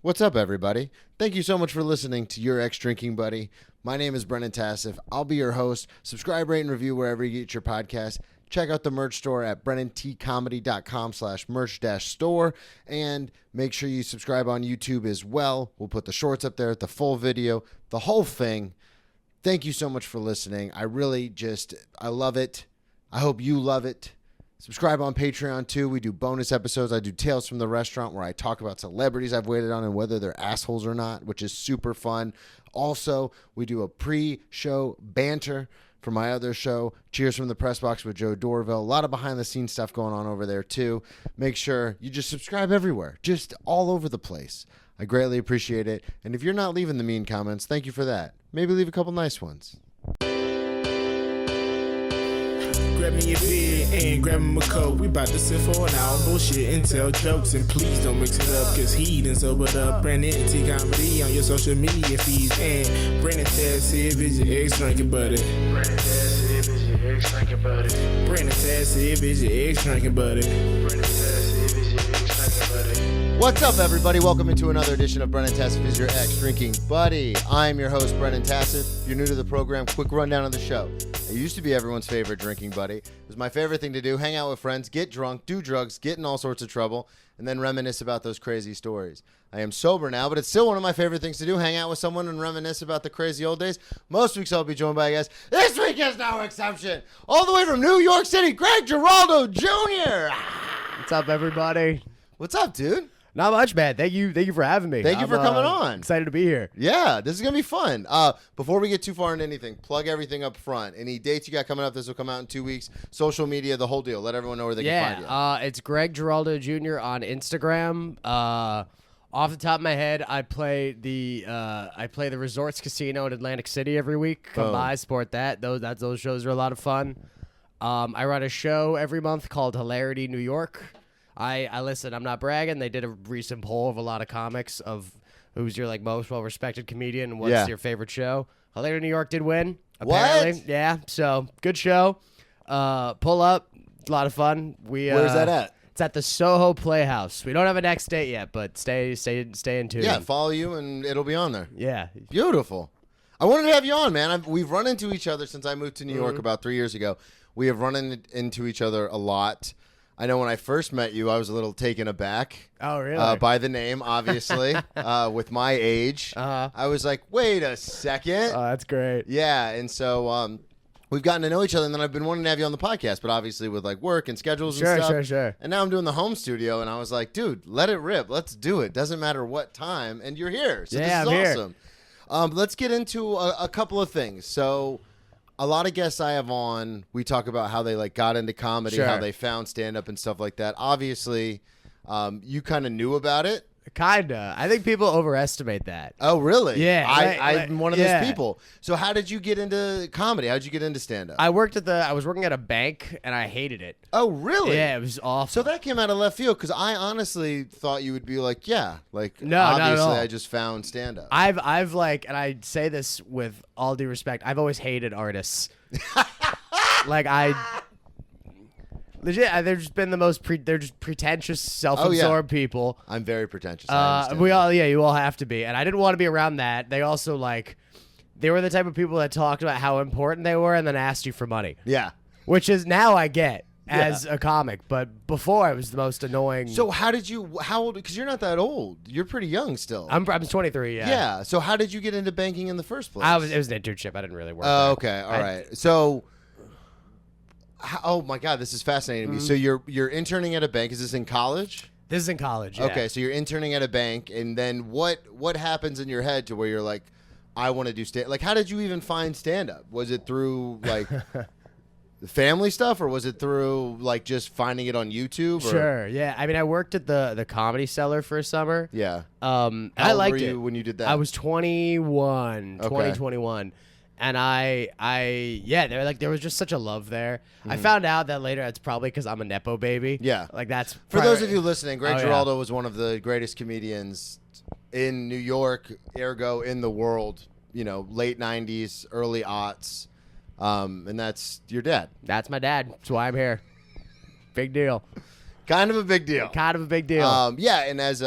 What's up, everybody? Thank you so much for listening to Your Ex-Drinking Buddy. My name is Brennan Tassif. I'll be your host. Subscribe, rate, and review wherever you get your podcast. Check out the merch store at brennantcomedy.com/merch-store. And make sure you subscribe on YouTube as well. We'll put the shorts up there, the full video, the whole thing. Thank you so much for listening. I love it. I hope you love it. Subscribe on Patreon, too. We do bonus episodes. I do Tales from the Restaurant, where I talk about celebrities I've waited on and whether they're assholes or not, which is super fun. Also, we do a pre-show banter for my other show, Cheers from the Press Box with Joe Dorville. A lot of behind-the-scenes stuff going on over there, too. Make sure you just subscribe everywhere, just all over the place. I greatly appreciate it. And if you're not leaving the mean comments, thank you for that. Maybe leave a couple nice ones. Grab me your beer and grab him a coke. We bout to sit for an hour, bullshit and tell jokes. And please don't mix it up, cause he done sobered up. Brennan T Comedy on your social media feeds. And Brennan Tassif is your ex-drinking buddy. Brennan Tassif is your ex-drinking buddy. Brennan Tassif is your ex-drinking buddy. Brennan Tassif is your ex-drinking buddy. What's up, everybody? Welcome into another edition of Brennan Tassif is your ex-drinking buddy. I'm your host, Brennan Tassif. If you're new to the program, quick rundown of the show. I used to be everyone's favorite drinking buddy. It was my favorite thing to do, hang out with friends, get drunk, do drugs, get in all sorts of trouble, and then reminisce about those crazy stories. I am sober now, but it's still one of my favorite things to do, hang out with someone and reminisce about the crazy old days. Most weeks I'll be joined by a guest. This week is no exception. All the way from New York City, Greg Giraldo Jr. What's up, everybody? What's up, dude? Not much, man. Thank you for having me. Thank you for coming on. Excited to be here. Yeah, this is going to be fun. Before we get too far into anything, plug everything up front. Any dates you got coming up? This will come out in 2 weeks. Social media, the whole deal. Let everyone know where they can find you. It's Greg Giraldo Jr. on Instagram. Off the top of my head, I play the Resorts Casino in Atlantic City every week. Come by, support that. Those shows are a lot of fun. I run a show every month called Hilarity New York. I listen, I'm not bragging. They did a recent poll of a lot of comics of who's your most well-respected comedian and what's your favorite show. Hilarity New York did win, apparently. What? Yeah, so good show. Pull up, a lot of fun. Where's that at? It's at the Soho Playhouse. We don't have a next date yet, but stay in tune. Yeah, follow you and it'll be on there. Yeah. Beautiful. I wanted to have you on, man. We've run into each other since I moved to New York about 3 years ago. We have run into each other a lot. I know when I first met you, I was a little taken aback. Oh, really? By the name, obviously, with my age. I was like, wait a second. Oh, that's great. Yeah, and so we've gotten to know each other, and then I've been wanting to have you on the podcast, but obviously with work and schedules and stuff. Sure. And now I'm doing the home studio, and I was like, dude, let it rip. Let's do it. Doesn't matter what time, and you're here. So yeah, this is I'm awesome. Let's get into a couple of things. So a lot of guests I have on, we talk about how they got into comedy, how they found stand-up and stuff like that. Obviously, you kind of knew about it. Kinda. I think people overestimate that. Oh, really? Yeah. I'm one of those people. So how did you get into comedy? How did you get into stand-up? I was working at a bank, and I hated it. Oh, really? Yeah, it was awful. So that came out of left field because I honestly thought you would be like, yeah, no, obviously not at all. I just found stand-up. I've and I say this with all due respect, I've always hated artists. Legit, they're just been the most they're just pretentious, self-absorbed people. I'm very pretentious. You all have to be, and I didn't want to be around that. They also they were the type of people that talked about how important they were and then asked you for money. Yeah, which is now I get as a comic, but before I was the most annoying. So how old? Because you're not that old. You're pretty young still. I'm 23. Yeah. Yeah. So how did you get into banking in the first place? It was an internship. I didn't really work. Oh, okay. All right. So. Oh my God, this is fascinating to me. So you're interning at a bank. Is this in college? This is in college. Yeah. Okay, so you're interning at a bank, and then what happens in your head to where you're like, I want to do stand? How did you even find stand up? Was it through the family stuff, or was it through just finding it on YouTube? Or? Sure. Yeah. I mean, I worked at the Comedy Cellar for a summer. Yeah. How I liked old were it you when you did that? I was 21. Okay. 2021. And they're there was just such a love there. I found out that later it's probably because I'm a Nepo baby. Yeah. That's for those of you listening, Greg Giraldo was one of the greatest comedians in New York, ergo in the world, late 90s, early aughts. And that's your dad. That's my dad. That's why I'm here. Big deal. Kind of a big deal. Kind of a big deal. Yeah, and as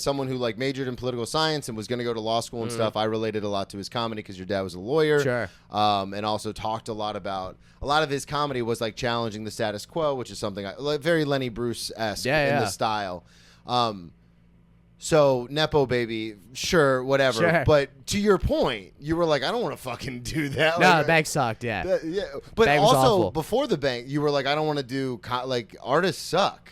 someone who like majored in political science and was going to go to law school and stuff, I related a lot to his comedy because your dad was a lawyer. Sure. And also talked a lot about a lot of his comedy was like challenging the status quo, which is something like very Lenny Bruce-esque in the style. So Nepo baby, sure, whatever. Sure. But to your point, you were like, I don't want to fucking do that. No, Like, the bank sucked. Yeah. yeah, but Bank was also awful. before the bank, you were like, I don't want to do like artists suck.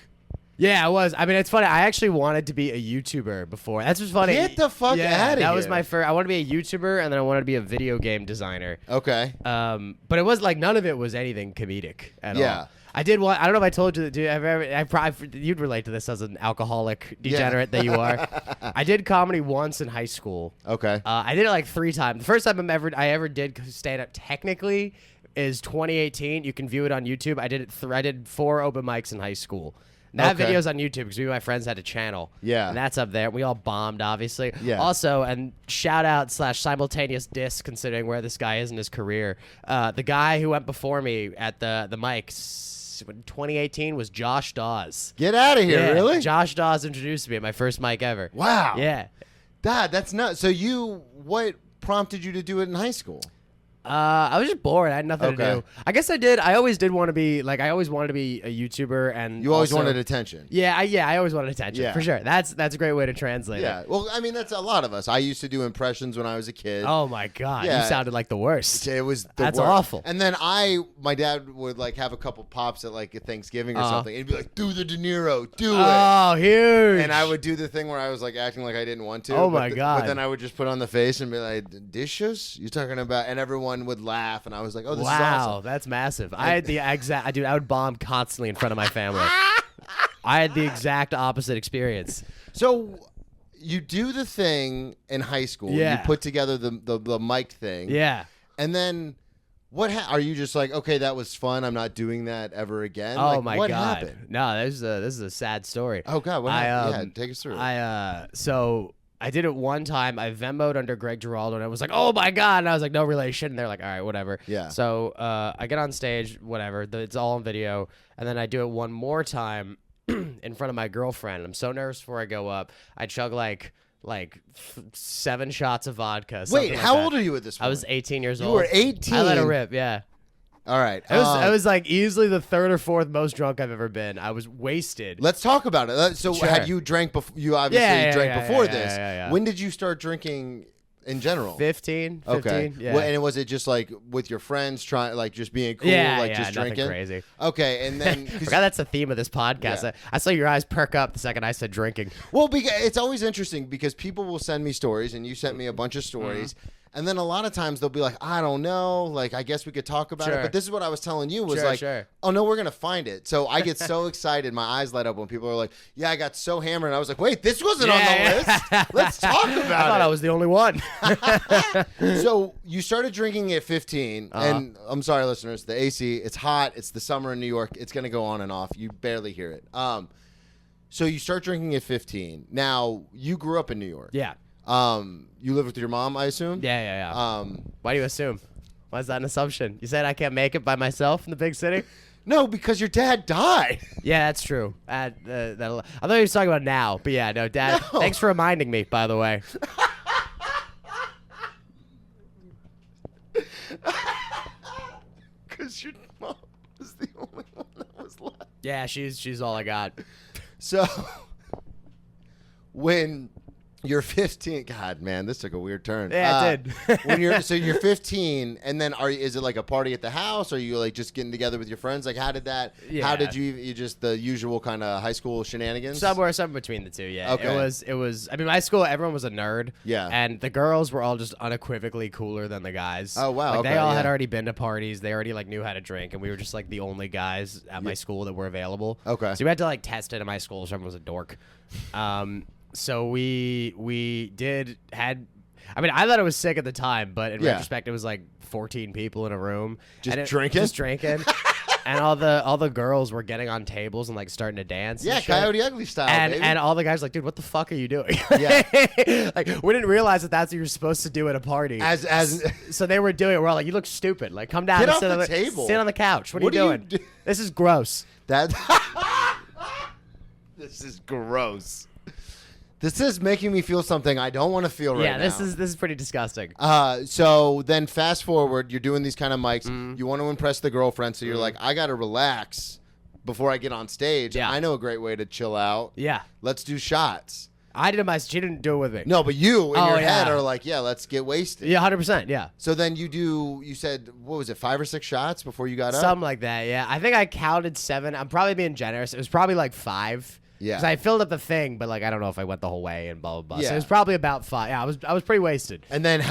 Yeah, I was. I mean, it's funny. I actually wanted to be a YouTuber before. That's what's funny. Get the fuck yeah, outta That was here. my first. I wanted to be a YouTuber, and then I wanted to be a video game designer. Okay. But it was like none of it was anything comedic at Yeah. all. I did one. I don't know if I told you that. You'd relate to this as an alcoholic degenerate that you are. I did comedy once in high school. Okay. I did it like 3 times. The first time I ever did stand up technically is 2018. You can view it on YouTube. I did it. I did 4 open mics in high school. That Okay. video's on YouTube because me and my friends had a channel. Yeah. And that's up there. We all bombed, obviously. Yeah. Also, and shout out / simultaneous diss considering where this guy is in his career. The guy who went before me at the mics in 2018 was Josh Dawes. Get out of here, Yeah, really? Josh Dawes introduced me at my first mic ever. Wow. Yeah. That's nuts. So what prompted you to do it in high school? I was just bored. I had nothing to Okay. do. I guess I did. I always did want to be like. I always wanted to be a YouTuber, and You always also- wanted attention. Yeah, I always wanted attention Yeah. for sure. That's a great way to translate Yeah. it. Well, I mean, that's a lot of us. I used to do impressions when I was a kid. Oh my god, Yeah. you sounded like the worst. It was That's worst. awful. And then my dad would like have a couple pops at like Thanksgiving or something. And he'd be like, "Do the De Niro, do it." Oh, huge. And I would do the thing where I was like acting like I didn't want to. Oh, but my God. But then I would just put on the face and be like, "Dishes? You talking about?" And everyone would laugh, and I was like, "Oh, this is wow, awesome." that's massive. I had the exact. Dude, I would bomb constantly in front of my family. I had the exact opposite experience. So you do the thing in high school. Yeah. You put together the mic thing. Yeah. And then are you just like, okay, that was fun. I'm not doing that ever again? Oh Like, my what god. happened? No, this is a sad story. Oh god, what happened? Yeah, take us through. So I did it one time. I Venmo'd under Greg Giraldo, and I was like, "Oh my god!" And I was like, "No relation." And they're like, "All right, whatever." Yeah. So I get on stage, whatever. It's all on video, and then I do it one more time in front of my girlfriend. I'm so nervous before I go up. I chug like 7 shots of vodka. Wait, how old are you at this point? I was 18 years You old. were 18. I let it rip. Yeah. All right. I was like easily the 3rd or 4th most drunk I've ever been. I was wasted. Let's talk about it. So Sure. had you drank before? You obviously Yeah, drank yeah, before yeah, this. yeah. When did you start drinking in general? 15. Okay. Yeah. And was it just like with your friends trying, like just being cool, yeah, like yeah, just nothing drinking? crazy. Okay, and then 'cause- Forgot that's the theme of this podcast. Yeah. I saw your eyes perk up the second I said drinking. well, because it's always interesting because people will send me stories, and you sent me a bunch of Mm-hmm. stories. And then a lot of times they'll be like, I don't know, like I guess we could talk about it. Sure. But this is what I was telling you was Sure, like, sure. oh no, we're gonna find it. So I get so excited, my eyes light up when people are like, yeah, I got so hammered, and I was like, wait, this wasn't on the list. Let's talk about I thought it. I was the only one. So you started drinking at 15, Uh-huh. and I'm sorry, listeners, the AC, it's hot, it's the summer in New York, it's gonna go on and off. You barely hear it. So you start drinking at 15. Now you grew up in New York. yeah. You live with your mom, I assume. Yeah. Um, Why do you assume? Why is that an assumption? You said I can't make it by myself in the big city? no, because your dad died. Yeah, that's true. I thought he was talking about now, but yeah, no, Dad. No. Thanks for reminding me, by the way. Because your mom was the only one that was left. Yeah, she's all I got. So when you're 15, God, man, this took a weird turn. Yeah, it did. when you're 15, and then is it like a party at the house? Or are you like just getting together with your friends? Like, how did that? Yeah. How did you just the usual kind of high school shenanigans? Somewhere between the two, yeah. Okay. It was. I mean, my school, everyone was a nerd. Yeah. And the girls were all just unequivocally cooler than the guys. Oh, wow, Like, they okay, all had yeah. already been to parties. They already like knew how to drink, and we were just like the only guys at my school that were available. Okay. So we had to like test it at my school. So everyone was a dork. So we had. I mean, I thought it was sick at the time, but in Yeah. retrospect, it was like 14 people in a room, Just and drinking? just drinking, and all the girls were getting on tables and like starting to dance. Yeah, and shit. Coyote Ugly style, baby. And all the guys were like, dude, what the fuck are you doing? Yeah. Like, we didn't realize that that's what you're supposed to do at a party. as So they were doing it. We're all like, you look stupid. Like, come down Get and off sit the on table. Sit on the couch. What are What you do you doing? do? This is gross. that. This is gross. This is making me feel something I don't want to feel right now. Yeah, this is pretty disgusting. So then fast forward, you're doing these kind of mics. You want to impress the girlfriend, so you're like, I got to relax before I get on stage. Yeah. I know a great way to chill out. Yeah. Let's do shots. I did it she didn't do it with me. No, but you in your head yeah. are like, yeah, let's get wasted. Yeah, 100%. Yeah. So then you said, what was it, 5 or 6 shots before you got up? Something like that, yeah. I think I counted 7. I'm probably being generous. It was probably like 5. Yeah. Because I filled up the thing, but like I don't know if I went the whole way and blah, blah, blah. Yeah. So it was probably about 5. Yeah, I was pretty wasted. And then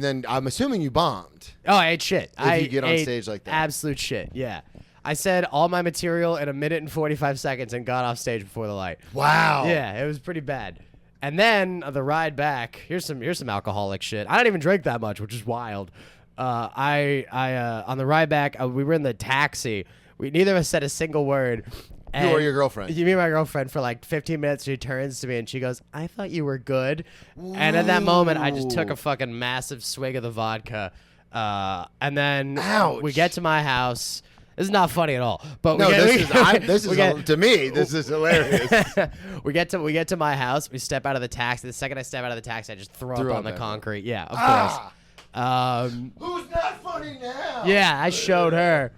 then I'm assuming you bombed. Oh, I ate shit. If you get on stage like that. Absolute shit, yeah. I said all my material in 1 minute and 45 seconds and got off stage before the light. Wow. Yeah, it was pretty bad. And then the ride back, here's some alcoholic shit. I don't even drink that much, which is wild. On the ride back, we were in the taxi. Neither of us said a single word. You or your girlfriend? Me and my girlfriend for like 15 minutes. She turns to me and she goes, "I thought you were good." Ooh. And at that moment, I just took a fucking massive swig of the vodka. And then we get to my house. This is not funny at all. But to me, this is hilarious. we get to my house. We step out of the taxi. The second I step out of the taxi, I just throw up on the concrete. Yeah, of course. Who's not funny now? Yeah, I showed her.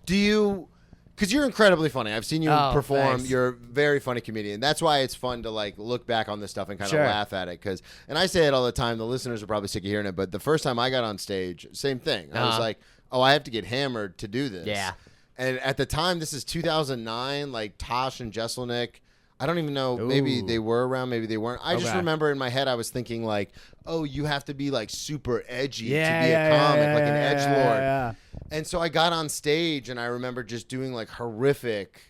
Do you? Because you're incredibly funny. I've seen you perform. Thanks. You're a very funny comedian. That's why it's fun to like look back on this stuff and kind of laugh at it. And I say it all the time. The listeners are probably sick of hearing it. But the first time I got on stage, same thing. I was like, oh, I have to get hammered to do this. Yeah. And at the time, this is 2009. Like Tosh and Jesselnick. I don't even know. Ooh. Maybe they were around. Maybe they weren't. I just remember in my head, I was thinking like, oh, you have to be like super edgy to be a comic, like an edgelord. Yeah. And so I got on stage and I remember just doing like horrific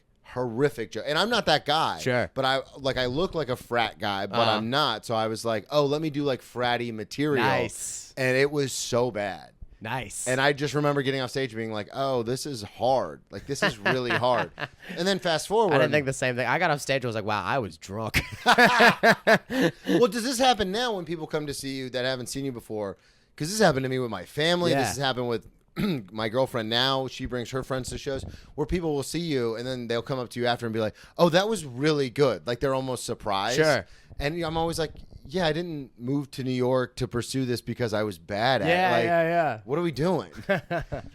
joke. And I'm not that guy. Sure. But I look like a frat guy, but I'm not. So I was like, oh, let me do like fratty material. Nice. And it was so bad. Nice. And I just remember getting off stage being like, oh, this is hard. Like, this is really hard. And then fast forward. I didn't think the same thing. I got off stage. I was like, wow, I was drunk. Well, does this happen now when people come to see you that haven't seen you before? Because this happened to me with my family. Yeah. This has happened with my girlfriend now. She brings her friends to shows where people will see you and then they'll come up to you after and be like, oh, that was really good. Like, they're almost surprised. Sure. And I'm always like, yeah, I didn't move to New York to pursue this because I was bad at it. Like, Yeah. what are we doing?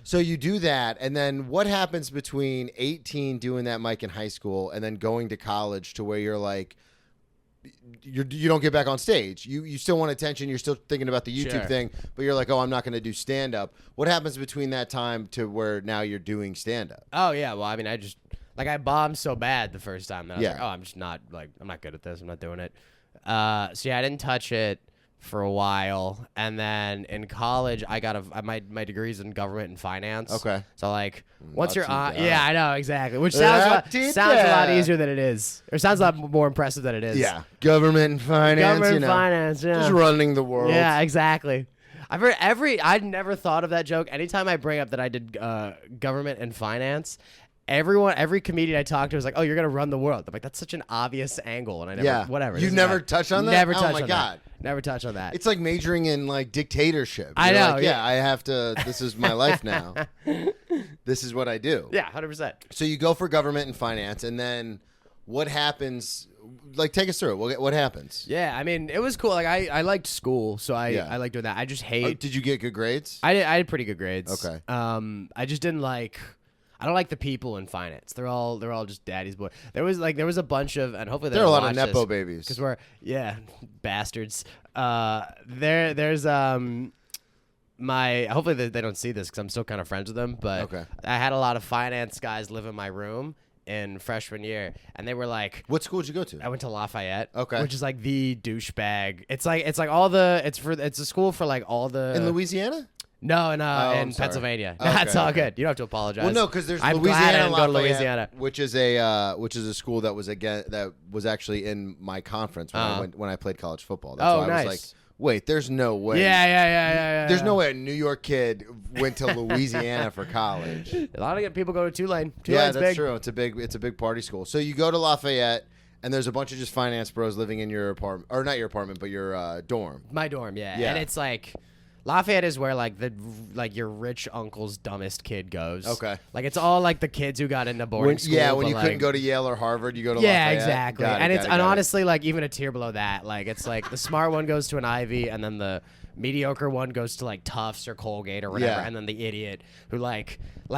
So you do that, and then what happens between 18 doing that mic in high school and then going to college to where you're like, you don't get back on stage. You still want attention. You're still thinking about the YouTube thing, but you're like, oh, I'm not going to do stand-up. What happens between that time to where now you're doing stand-up? Oh, yeah. Well, I mean, I bombed so bad the first time that I was Yeah. like, oh, I'm not good at this. I'm not doing it. So yeah, I didn't touch it for a while, and then in college I got my degree's in government and finance. Okay. So like once you're on, La-ti-da. yeah, I know exactly, which sounds a lot easier than it is, or sounds a lot more impressive than it is. Yeah, government and finance. Government and finance, yeah. Just running the world. Yeah, exactly. I've heard I'd never thought of that joke. Anytime I bring up that I did government and finance, every comedian I talked to was like, "Oh, you're gonna run the world." I'm like, "That's such an obvious angle," and I never, whatever. You never touch on that. Never oh touch my on god. that. Never touch on that. It's like majoring in like dictatorship. I You're know. Like, yeah, I have to. This is my life now. This is what I do. Yeah, 100%. So you go for government and finance, and then what happens? Like, take us through it. What happens? Yeah, I mean, it was cool. Like, I liked school, so I liked doing that. I just hate. Did you get good grades? I had pretty good grades. Okay. I just didn't like. I don't like the people in finance. They're all just daddy's boy. There was a bunch of, and hopefully there are a lot of nepo babies because we're bastards. There's hopefully they don't see this because I'm still kind of friends with them. But okay. I had a lot of finance guys live in my room in freshman year, and they were like, "What school did you go to?" I went to Lafayette, okay, which is like the douchebag. It's like it's a school for like all the in Louisiana. No, in sorry. Pennsylvania. Okay, That's all good. You don't have to apologize. Well, no, because there's I'm Louisiana, glad I didn't go to Lafayette, Louisiana. which is a school that was actually in my conference when I played college football. That's why I was like, wait, there's no way. Yeah. There's no way a New York kid went to Louisiana for college. A lot of people go to Tulane. Yeah, Tulane's that's big. true. It's a big party school. So you go to Lafayette, and there's a bunch of just finance bros living in your apartment, or not your apartment, but your dorm. My dorm, yeah. Yeah. And it's like Lafayette is where like your rich uncle's dumbest kid goes. Okay. Like it's all like the kids who got into boarding school. Yeah, when but, you like, couldn't go to Yale or Harvard, you go to yeah, Lafayette. exactly. Got it, And got it, got it. honestly, like even a tier below that, like it's like the smart one goes to an Ivy, and then the mediocre one goes to like Tufts or Colgate or whatever, Yeah. and then the idiot who like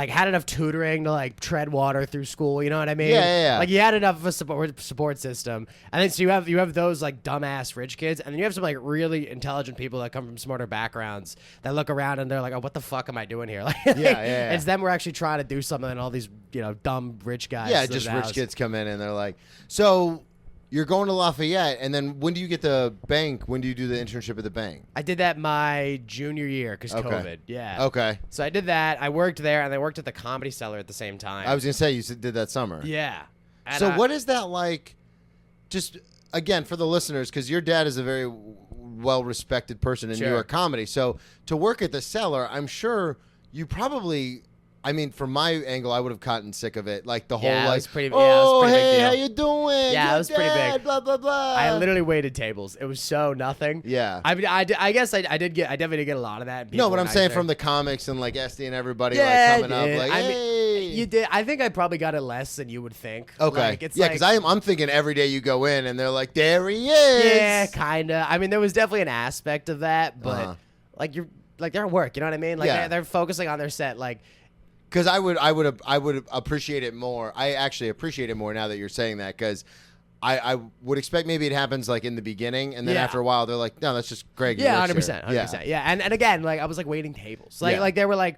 had enough tutoring to like tread water through school. You know what I mean? Yeah. Like he had enough of a support system, and then so you have those like dumbass rich kids, and then you have some like really intelligent people that come from smarter backgrounds that look around and they're like, oh, what the fuck am I doing here? Like, Yeah. It's them we're actually trying to do something, and all these dumb rich guys. Yeah, just rich kids come in and they're like, so you're going to Lafayette, and then when do you get the bank? When do you do the internship at the bank? I did that my junior year because Okay. COVID. Yeah. Okay. So I did that. I worked there, and I worked at the Comedy Cellar at the same time. I was going to say, you did that summer. Yeah. And So what is that like, just, again, for the listeners, because your dad is a very well-respected person in Sure. New York comedy. So to work at the Cellar, I'm sure you probably... I mean, from my angle, I would have gotten sick of it. Like the whole, Yeah, it like, was pretty- yeah, it was oh, pretty big hey, deal. how you doing? Yeah, Your it was pretty big. dad, Blah blah blah. I literally waited tables. It was so nothing. Yeah. I mean, I guess I definitely did get a lot of that. No, but I'm saying nicer. from the comics and like Esty and everybody Yeah, like coming I up did. like, I mean, hey. you did. I think I probably got it less than you would think. Okay. Like, it's Yeah, like, because I'm thinking every day you go in and they're like, there he is. Yeah, kinda. I mean, there was definitely an aspect of that, but Uh-huh. like they're at work. You know what I mean? Like Yeah. they're focusing on their set. Like. Because I would appreciate it more. I actually appreciate it more now that you're saying that, because I would expect maybe it happens like in the beginning, and then Yeah. after a while they're like, no, that's just Greg. Yeah, who works 100%, here." 100%. Yeah, and again, like I was like waiting tables. Like Yeah. like they were like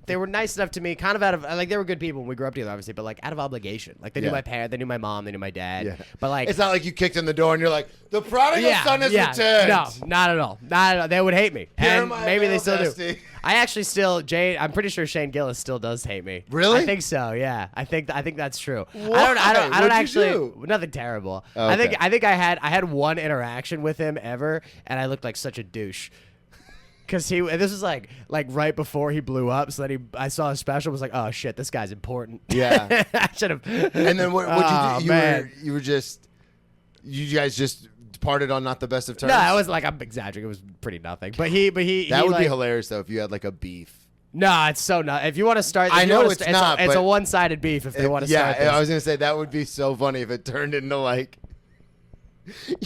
they were nice enough to me, kind of out of like they were good people when we grew up together, obviously, but like out of obligation. Like they knew Yeah. my parents, they knew my mom, they knew my dad. Yeah. But like It's not like you kicked in the door and you're like, the prodigal son has returned. No, not at all. Not at all. They would hate me. Here And my maybe they mail, still do. Dusty. I actually still I'm pretty sure Shane Gillis still does hate me. Really? I think so. Yeah. I think that's true. Why? I don't What'd you actually do? nothing terrible. Oh, I think okay. I had one interaction with him ever, and I looked like such a douche. Cause this was like right before he blew up, so that I saw a special, was like, oh shit, this guy's important. Yeah. I should have. And then what'd Oh, you do? man. You guys just parted on not the best of terms? No, I was like, I'm exaggerating. It was pretty nothing. But he That he, would like, be hilarious though if you had like a beef. No, it's so not. If you want to start, I know it's not, It's a but- one-sided beef. If they want to Yeah, start this. I was gonna say that would be so funny if it turned into like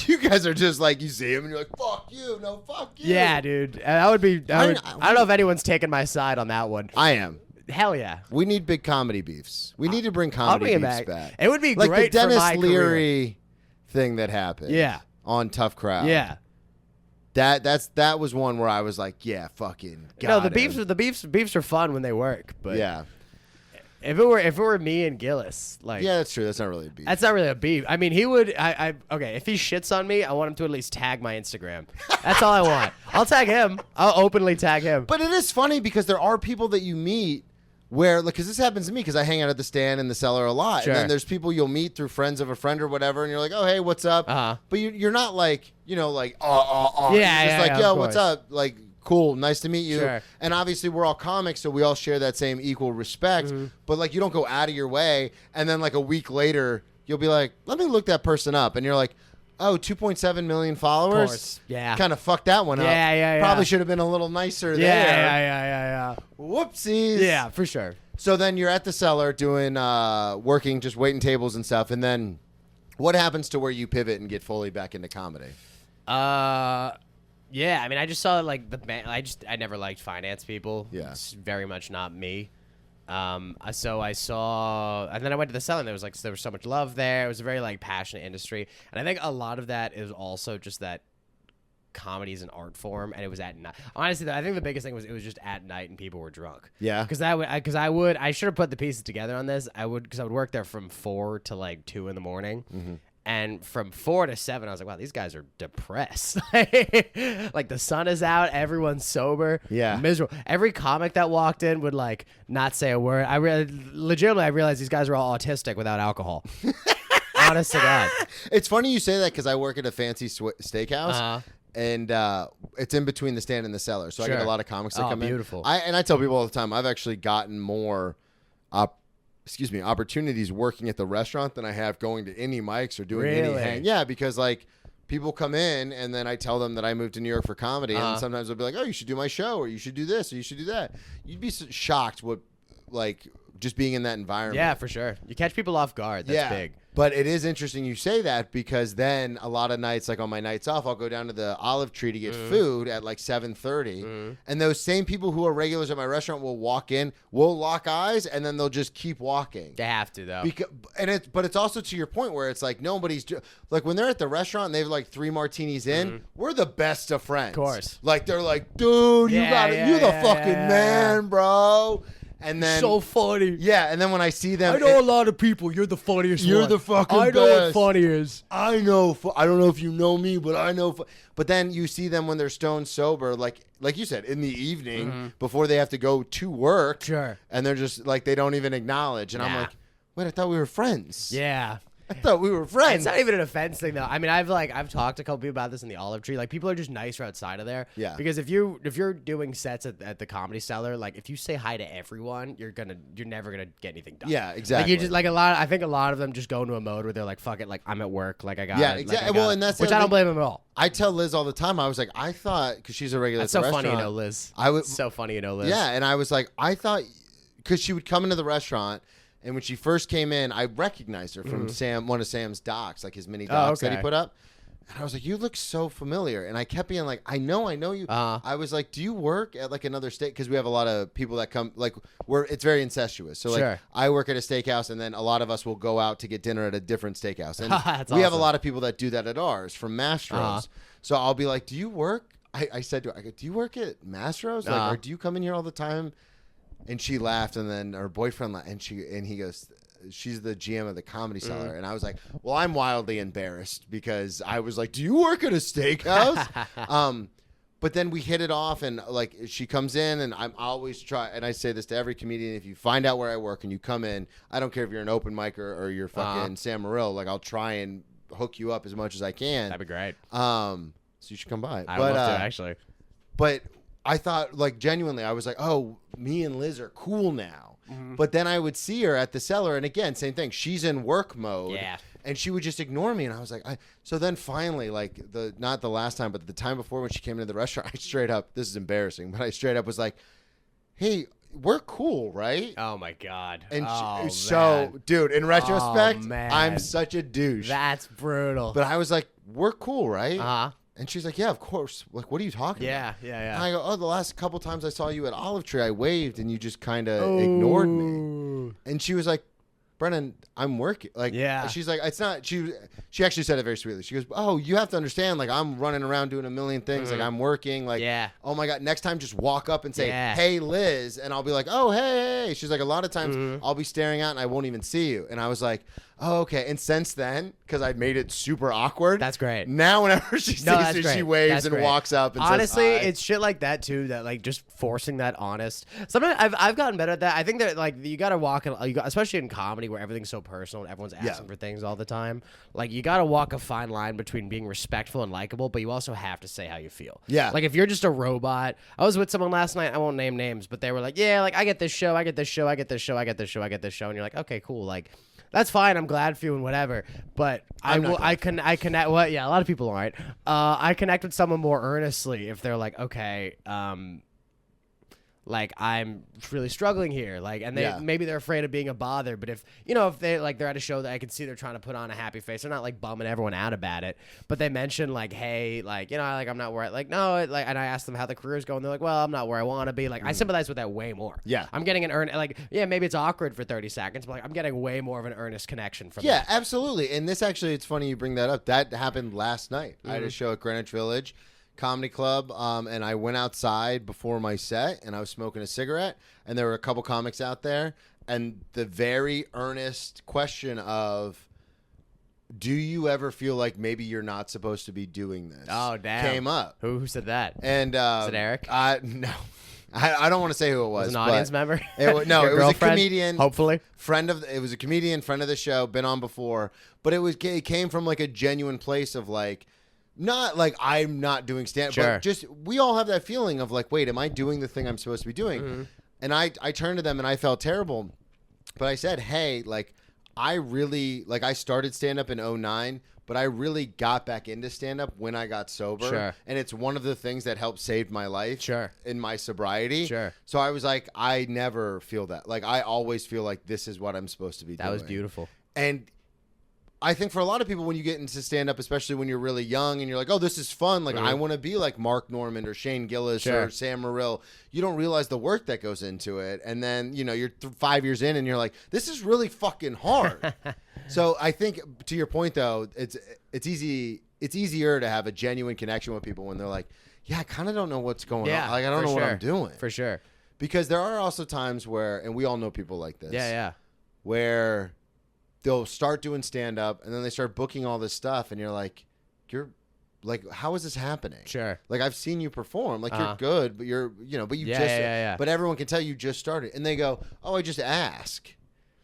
you guys are just like, you see him and you're like, fuck you, no, fuck you. Yeah, dude. That would be. I don't know if anyone's taking my side on that one. I am. Hell yeah. We need big comedy beefs. We need to bring I'll comedy bring it beefs back. back. It would be like great the for Dennis my career. Leary thing that happened. Yeah. On Tough Crowd. Yeah. That was one where I was like, yeah, fucking. No, the got him. beefs are fun when they work. But Yeah. if it were me and Gillis, like Yeah, that's true. That's not really a beef. that's not really a beef. I mean, he would. Okay. If he shits on me, I want him to at least tag my Instagram. That's all I want. I'll tag him. I'll openly tag him. But it is funny because there are people that you meet where, because this happens to me because I hang out at the Stand and the Cellar a lot. Sure. And then there's people you'll meet through friends of a friend or whatever, and you're like, oh, hey, what's up? Uh-huh. But you're not like, like, Yeah, You're just yeah, like, yeah, yo, of what's course. up? Like, cool, nice to meet you. Sure. And obviously we're all comics, so we all share that same equal respect. Mm-hmm. But like, you don't go out of your way, and then like a week later, you'll be like, let me look that person up. And you're like, oh, 2.7 million followers? course. Yeah. Kind of fucked that one up. Yeah, yeah, yeah. Probably should have been a little nicer Yeah, there. yeah. Whoopsies. Yeah, for sure. So then you're at the Cellar doing, working, just waiting tables and stuff. And then what happens to where you pivot and get fully back into comedy? Yeah. I mean, I just saw like I never liked finance people. Yeah. It's very much not me. So I saw, and then I went to the Cellar, and there was so much love there. It was a very like passionate industry, and I think a lot of that is also just that comedy is an art form, and it was at night. Honestly, though, I think the biggest thing was it was just at night and people were drunk. Yeah. Because I should have put the pieces together on this. Because I would work there from 4 to like 2 in the morning. Mm-hmm. And from 4 to 7, I was like, wow, these guys are depressed. Like the sun is out, everyone's sober, Yeah. miserable. Every comic that walked in would like not say a word. Legitimately, I realized these guys were all autistic without alcohol. Honest to God. It's funny you say that because I work at a fancy steakhouse. Uh-huh. And it's in between the Stand and the Cellar. So I Sure. get a lot of comics that Oh, come beautiful. in. I tell people all the time, I've actually gotten more opportunities working at the restaurant than I have going to any mics or doing any Really? hang. Yeah, because like people come in and then I tell them that I moved to New York for comedy, and sometimes they'll be like, "Oh, you should do my show, or you should do this, or you should do that." You'd be shocked what, like, just being in that environment. Yeah, for sure. You catch people off guard. That's big. But it is interesting you say that, because then a lot of nights, like on my nights off, I'll go down to the Olive Tree to get food at like 7:30, and those same people who are regulars at my restaurant will walk in, we'll lock eyes, and then they'll just keep walking. They have to, though. But it's also to your point where it's like nobody's like when they're at the restaurant and they have like 3 martinis in, we're the best of friends. Of course. Like they're like, dude, you got it, you're the fucking man, bro. And then so funny. Yeah, and then when I see them, I know a lot of people. You're the funniest You're one. the fucking I know best. what funny is. I know. I don't know if you know me, but I know. But then you see them when they're stone sober, like you said, in the evening before they have to go to work. Sure. And they're just like, they don't even acknowledge. And I'm like, wait, I thought we were friends. Yeah. I thought we were friends. It's not even an offense thing, though. I mean, I've talked to a couple people about this in the Olive Tree. Like, people are just nicer outside of there. Yeah. Because if you're doing sets at the Comedy Cellar, like, if you say hi to everyone, you're never gonna get anything done. Yeah, exactly. Like, you just I think a lot of them just go into a mode where they're like, fuck it, like I'm at work, like I got. Yeah, exactly. Well, and that's which I don't blame them at all. I tell Liz all the time. I was like, I thought, because she's a regular. That's at the so funny, restaurant, you know, Liz. So funny, you know, Liz. Yeah, and I was like, I thought, because she would come into the restaurant. And when she first came in, I recognized her from one of Sam's docs, like his mini docs that he put up. And I was like, you look so familiar. And I kept being like, I know you. I was like, do you work at like another steak? Because we have a lot of people that come, like, it's very incestuous. So like, I work at a steakhouse, and then a lot of us will go out to get dinner at a different steakhouse. And we have a lot of people that do that at ours from Mastro's. So I'll be like, do you work? I said to her, I go, do you work at Mastro's? Like, or do you come in here all the time? And she laughed, and then her boyfriend laughed, and he goes, she's the GM of the Comedy Cellar. And I was like, well, I'm wildly embarrassed, because I was like, do you work at a steakhouse? But then we hit it off, and like she comes in, and I'm always and I say this to every comedian, if you find out where I work and you come in, I don't care if you're an open micer or you're fucking Sam Morril, like I'll try and hook you up as much as I can. That'd be great. So you should come by. I would love to, actually. But I thought, like, genuinely, I was like, oh, me and Liz are cool now. But then I would see her at the Cellar, and again, same thing. She's in work mode. Yeah. And she would just ignore me, and I was like, so then finally, like, not the last time, but the time before when she came into the restaurant, I straight up, this is embarrassing, but I straight up was like, hey, we're cool, right? Oh, my God. And man. Dude, in retrospect, man. I'm such a douche. That's brutal. But I was like, we're cool, right? Uh-huh. And she's like, yeah, of course. Like, what are you talking about? Yeah. And I go, oh, the last couple times I saw you at Olive Tree, I waved, and you just kind of ignored me. And she was like, Brennan, I'm working. Like, she's like, it's not, she actually said it very sweetly. She goes, oh, you have to understand, like, I'm running around doing a million things. Like, I'm working. Like, oh my God, next time just walk up and say, hey, Liz. And I'll be like, oh, hey. She's like, a lot of times I'll be staring out and I won't even see you. And I was like, oh, okay. And since then, because I made it super awkward. That's great. Now, whenever she sees me, she waves and walks up and honestly, says, hi. it's shit like that too. That like just forcing that honest. Sometimes I've gotten better at that. I think that like you gotta walk, especially in comedy where everything's so personal and everyone's asking for things all the time. Like you gotta walk a fine line between being respectful and likable, but you also have to say how you feel. Yeah. Like if you're just a robot. I was with someone last night. I won't name names, but they were like, yeah, like I get this show, I get this show, I get this show, I get this show, I get this show, and you're like, okay, cool, like. That's fine. I'm glad for you and whatever. But I connect. Well, yeah, a lot of people aren't. I connect with someone more earnestly if they're like, okay, like I'm really struggling here, like, and they maybe they're afraid of being a bother. But if they're at a show that I can see they're trying to put on a happy face, they're not like bumming everyone out about it. But they mention like, hey, like like I'm not where like no, like, and I ask them how the career's going. They're like, well, I'm not where I want to be. Like I sympathize with that way more. Yeah, I'm getting maybe it's awkward for 30 seconds, but like I'm getting way more of an earnest connection from that. Absolutely. And this actually, it's funny you bring that up. That happened last night. I had a show at Greenwich Village Comedy Club, and I went outside before my set, and I was smoking a cigarette, and there were a couple comics out there, and the very earnest question of, do you ever feel like maybe you're not supposed to be doing this? Oh, damn. Came up. Who said that? And is it Eric? No. I don't want to say who it was. Was an audience member? It was a comedian. Hopefully. It was a comedian, friend of the show, been on before, but it came from like a genuine place of like, not like I'm not doing stand-up, but just we all have that feeling of like, wait, am I doing the thing I'm supposed to be doing? And I turned to them and I felt terrible, but I said, hey, like I really, like I started stand-up in 2009, but I really got back into stand-up when I got sober. Sure. And it's one of the things that helped save my life in my sobriety. Sure. So I was like, I never feel that. Like, I always feel like this is what I'm supposed to be doing. That was beautiful. And I think for a lot of people, when you get into stand-up, especially when you're really young and you're like, oh, this is fun. Like, I want to be like Mark Norman or Shane Gillis or Sam Morrill. You don't realize the work that goes into it. And then, you know, you're 5 years in and you're like, this is really fucking hard. So I think, to your point, though, it's easier to have a genuine connection with people when they're like, yeah, I kind of don't know what's going on. Like, I don't know what I'm doing. For sure. Because there are also times where, and we all know people like this. Yeah. Where they'll start doing stand-up and then they start booking all this stuff and you're like, how is this happening? Sure. Like, I've seen you perform. Like, you're good, but but everyone can tell you just started. And they go, oh, I just ask.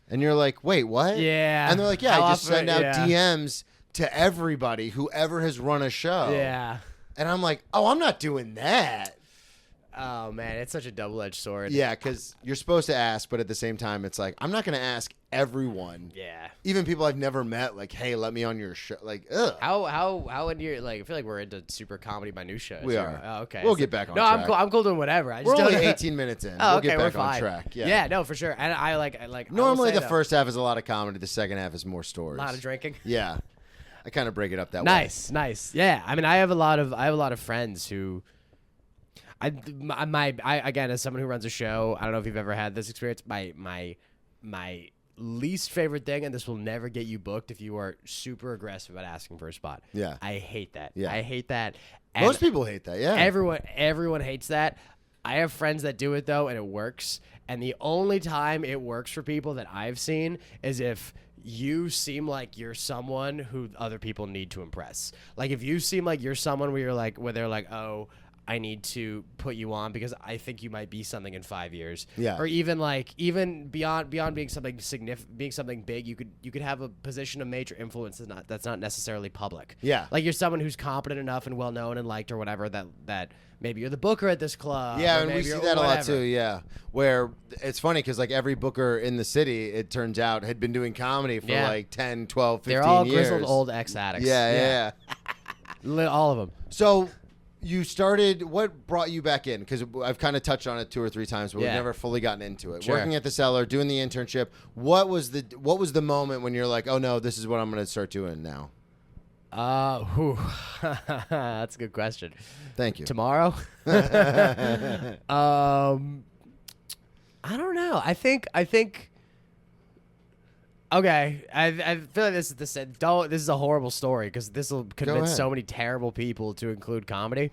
And you're like, wait, what? Yeah. And they're like, yeah, I just send out yeah. DMs to everybody, whoever has run a show. Yeah. And I'm like, oh, I'm not doing that. Oh, man, it's such a double-edged sword. Yeah, because you're supposed to ask, but at the same time, it's like, I'm not going to ask everyone. Yeah. Even people I've never met, like, hey, let me on your show. Like, ugh. How into your, like, I feel like we're into super comedy by new shows. We are. Oh, okay. We'll get back on track. No, I'm cool doing whatever. We're only 18 minutes in. Oh, we'll okay, get back we're fine. on track. Yeah. Yeah, no, for sure. And I like. Normally, the first half is a lot of comedy. The second half is more stories. A lot of drinking. Yeah. I kind of break it up that way. Nice. Yeah. I mean, I have a lot of friends who. I again, as someone who runs a show, I don't know if you've ever had this experience. My least favorite thing, and this will never get you booked if you are super aggressive about asking for a spot. Yeah. I hate that. Yeah. I hate that. And most people hate that. Yeah. Everyone hates that. I have friends that do it though, and it works. And the only time it works for people that I've seen is if you seem like you're someone who other people need to impress. Like, if you seem like you're someone where they're like, oh, I need to put you on because I think you might be something in 5 years. Yeah. Or even beyond being something significant, being something big, you could have a position of major influence that's not necessarily public. Yeah. Like, you're someone who's competent enough and well known and liked or whatever that maybe you're the booker at this club. Yeah, or and we maybe see you're that a lot whatever. too. Yeah, where it's funny because like every booker in the city, it turns out, had been doing comedy for like 10, 12, 15 years. They're all grizzled old ex-addicts. Yeah. All of them. So you started, what brought you back in? Because I've kind of touched on it 2 or 3 times, but we've never fully gotten into it. Sure. Working at the Cellar, doing the internship. What was the moment when you're like, oh no, this is what I'm going to start doing now? That's a good question. Thank you. Tomorrow? I don't know. I think. Okay, I feel like this is a horrible story because this will convince so many terrible people to include comedy.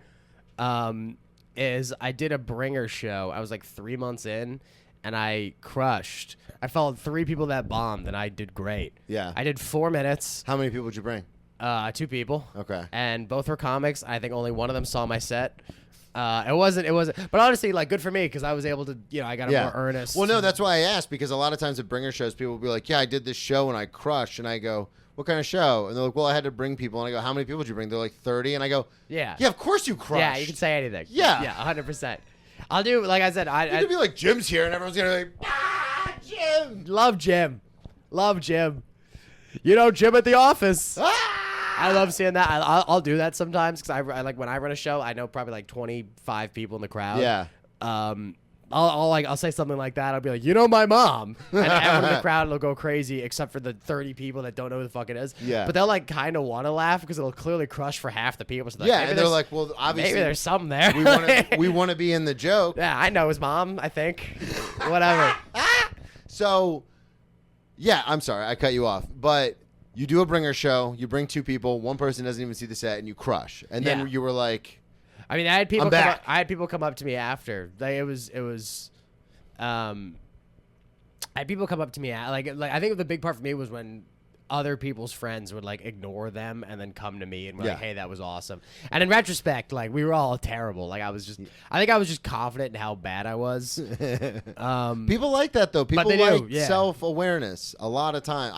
Is I did a bringer show. I was like 3 months in, and I crushed. I followed 3 people that bombed, and I did great. Yeah. I did 4 minutes. How many people did you bring? 2 people. Okay. And both were comics. I think only one of them saw my set. It wasn't. But honestly, like, good for me because I was able to, I got a more earnest. Well, no, that's why I asked, because a lot of times at bringer shows, people will be like, yeah, I did this show and I crushed. And I go, what kind of show? And they're like, well, I had to bring people. And I go, how many people did you bring? They're like 30. And I go, yeah, of course you crushed. Yeah, you can say anything. Yeah. Yeah, 100%. I'll do, like I said, you could be like, Jim's here, and everyone's going to be like, Jim. Love Jim. Jim at the office. I love seeing that. I'll do that sometimes because I like when I run a show. I know probably like 25 people in the crowd. Yeah. I'll say something like that. I'll be like, my mom, and everyone in the crowd will go crazy except for the 30 people that don't know who the fuck it is. Yeah. But they'll like kind of want to laugh because it'll clearly crush for half the people. So Yeah, and they're like, well, obviously, maybe there's something there. we want to be in the joke. Yeah, I know his mom. I think, whatever. So, yeah, I'm sorry, I cut you off, but you do a bringer show. You bring 2 people. One person doesn't even see the set, and you crush. And then you were like, I mean, I had people. I had people come up to me after. Like I had people come up to me like I think the big part for me was when other people's friends would like ignore them and then come to me and be like, hey, that was awesome. And in retrospect, like we were all terrible. Like I think I was just confident in how bad I was. People like that though. People like self-awareness a lot of time.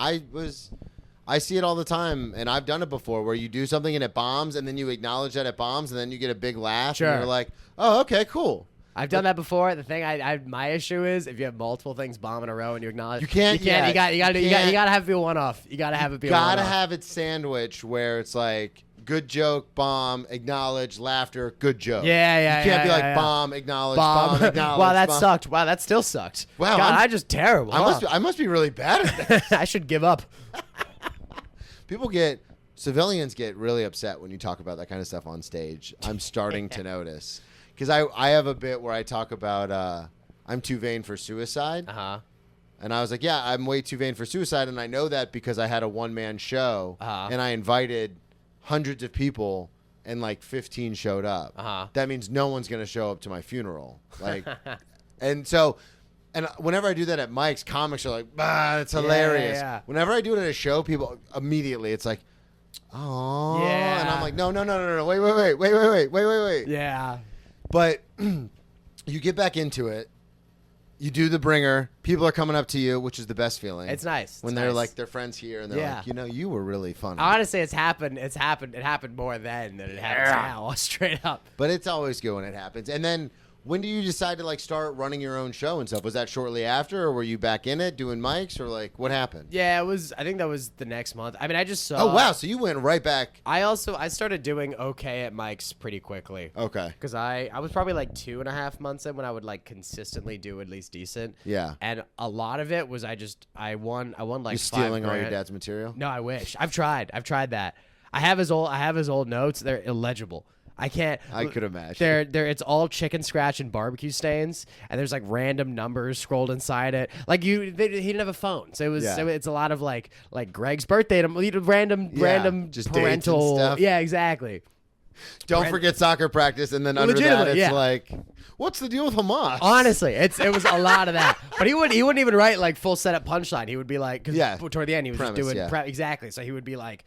I see it all the time, and I've done it before, where you do something and it bombs, and then you acknowledge that it bombs, and then you get a big laugh, and you're like, oh, okay, cool. I've done that before. The thing my issue is if you have multiple things bomb in a row and you acknowledge You can't. you gotta have it be a one-off. You gotta have it be a gotta one-off. have it sandwiched where it's like good joke, bomb, acknowledge, laughter, good joke. Yeah. You can't be like yeah. bomb, acknowledge, bomb, acknowledge. Wow, that bomb. sucked. Wow, that still sucked. Wow, God, I'm I'm just terrible. I must be really bad at this. I should give up. Civilians get really upset when you talk about that kind of stuff on stage. I'm starting to notice. Because I have a bit where I talk about I'm too vain for suicide. Uh-huh. And I was like, yeah, I'm way too vain for suicide. And I know that because I had a one-man show. And I invited hundreds of people and like 15 showed up. That means no one's going to show up to my funeral. Like, and whenever I do that at mics, comics are like, it's hilarious. Yeah. Whenever I do it at a show, people immediately, it's like, oh. Yeah. And I'm like, no, wait. Yeah. But you get back into it. You do the bringer. People are coming up to you, which is the best feeling. It's nice. When they're like their friends here and they're like, you were really funny. Honestly, it happened more then than it happens now, straight up. But it's always good when it happens. And then when do you decide to like start running your own show and stuff? Was that shortly after, or were you back in it doing mics, or like what happened? Yeah, it was. I think that was the next month. I mean, I just saw. Oh wow! So you went right back. I started doing okay at mics pretty quickly. Okay. Because I was probably like 2.5 months in when I would like consistently do at least decent. Yeah. And a lot of it was I won like You're stealing $5 all your grand. dad's material. No, I wish. I've tried that. I have his old notes. They're illegible. I can't. I could imagine. They're it's all chicken scratch and barbecue stains, and there's like random numbers scrolled inside it. Like he didn't have a phone, so it's a lot of like Greg's birthday, random just parental dates and stuff. Yeah, exactly. Don't forget soccer practice, and then under that it's like, what's the deal with Hamas? Honestly, it was a lot of that. But he wouldn't even write like full setup punchline. He would be like, toward the end he was Premise, just doing exactly. So he would be like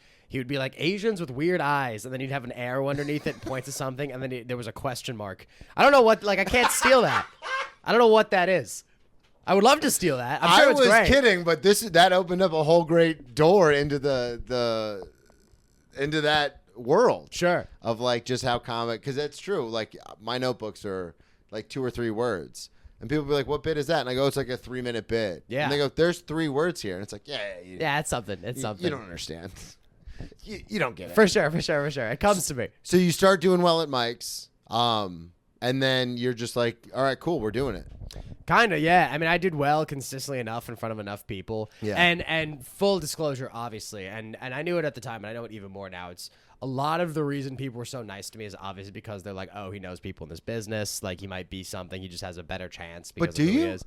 Asians with weird eyes, and then he'd have an arrow underneath it, point to something, and then there was a question mark. I don't know what. Like I can't steal that. I don't know what that is. I would love to steal that. I'm sure it's great. I was kidding, but that opened up a whole great door into into that world. Sure. Of like just how comic, because that's true. Like my notebooks are like 2 or 3 words. And people be like, what bit is that? And I go, it's like a 3-minute bit. Yeah. And they go, there's 3 words here. And it's like, yeah, it's something. It's something. You don't understand. You don't get it. For sure. It comes to me. So you start doing well at mics, and then you're just like, all right, cool, we're doing it. Kind of, yeah. I mean, I did well consistently enough in front of enough people. Yeah. And full disclosure, obviously, and I knew it at the time, and I know it even more now. It's a lot of the reason people were so nice to me is obviously because they're like, oh, he knows people in this business. Like, he might be something. He just has a better chance because do of who you? he is.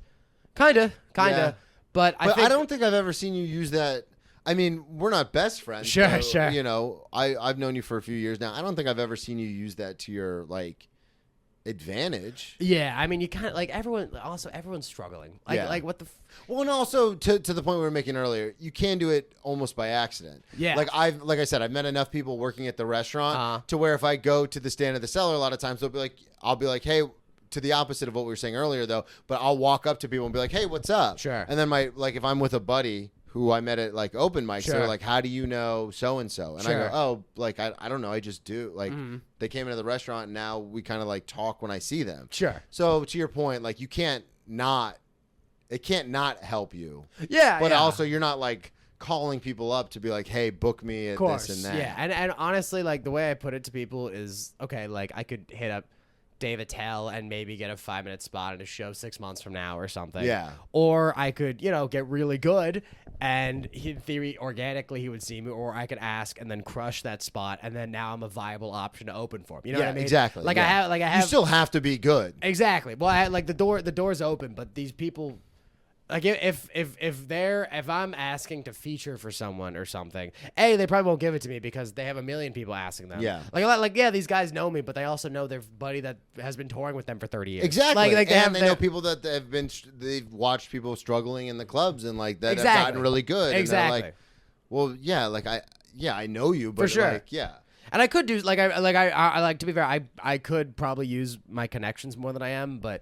Kind of. Yeah. But I don't think I've ever seen you use that. I mean, we're not best friends. Sure. You know, I've known you for a few years now. I don't think I've ever seen you use that to your, like, advantage. Yeah, I mean, you kind of, like, everyone's struggling. Like what the... Well, and also, to the point we were making earlier, you can do it almost by accident. Yeah. Like I said, I've met enough people working at the restaurant to where if I go to the stand at the cellar, a lot of times I'll be like, hey, to the opposite of what we were saying earlier, though, but I'll walk up to people and be like, hey, what's up? Sure. And then if I'm with a buddy who I met at like open mics, Sure. they're like, how do you know so-and-so? And I Sure. go, oh, like, I don't know. I just do. Like, they came into the restaurant and now we kind of like talk when I see them. Sure. So to your point, like, it can't not help you. Yeah, But yeah. also you're not like calling people up to be like, hey, book me at this and that. Yeah, and honestly, like, the way I put it to people is, okay, like, I could hit up Dave Attell and maybe get a 5-minute spot in a show 6 months from now or something. Yeah. Or I could, get really good and in theory, organically he would see me, or I could ask and then crush that spot, and then now I'm a viable option to open for him. You know what I mean? Exactly. Like, yeah. I have You still have to be good. Exactly. Well, the door's open, but these people, like, if I'm asking to feature for someone or something, they probably won't give it to me because they have a million people asking them. Yeah. Like these guys know me, but they also know their buddy that has been touring with them for 30 years. Exactly. Like they know people that they've watched people struggling in the clubs and like that have gotten really good. Exactly. And they're like, well, yeah, like I know you, but For sure. like, yeah. And I could do I to be fair, I could probably use my connections more than I am, but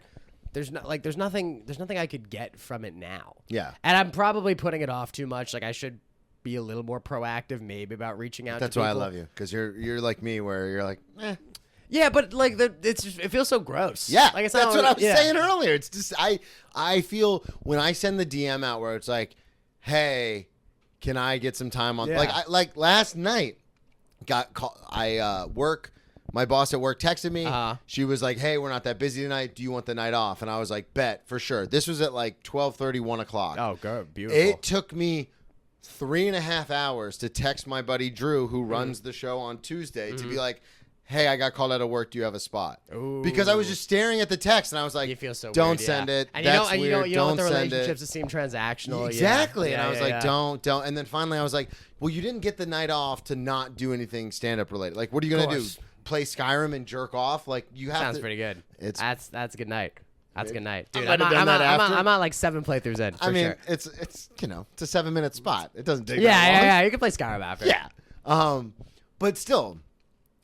there's nothing I could get from it now. Yeah. And I'm probably putting it off too much. Like, I should be a little more proactive maybe about reaching out That's to people. why I love you, because you're like me, where you're like, Yeah, but like it feels so gross. Yeah, like it's that's not, what I was yeah. saying earlier. It's just I feel when I send the DM out where it's like, hey, can I get some time on? Yeah. Like last night, work. My boss at work texted me. She was like, hey, we're not that busy tonight. Do you want the night off? And I was like, bet, for sure. This was at like 12:30, 1 o'clock. Oh, good, beautiful. It took me 3.5 hours to text my buddy Drew, who runs the show on Tuesday, to be like, hey, I got called out of work. Do you have a spot? Ooh. Because I was just staring at the text, and I was like, You feel so don't weird, send yeah. it. And That's you weird. don't Don't want the send relationships it. to seem transactional. Exactly. Yeah. And I was Yeah, like, yeah. don't. And then finally I was like, well, you didn't get the night off to not do anything stand-up related. Like, what are you going to do? course. Play Skyrim and jerk off? Like, you have Sounds to. pretty good. It's- That's a good night. That's a good night, dude. might have done that after. I'm at like 7 playthroughs in. For I mean, sure. it's it's a 7-minute spot. It doesn't take Yeah, that long. yeah. You can play Skyrim after. Yeah. But still,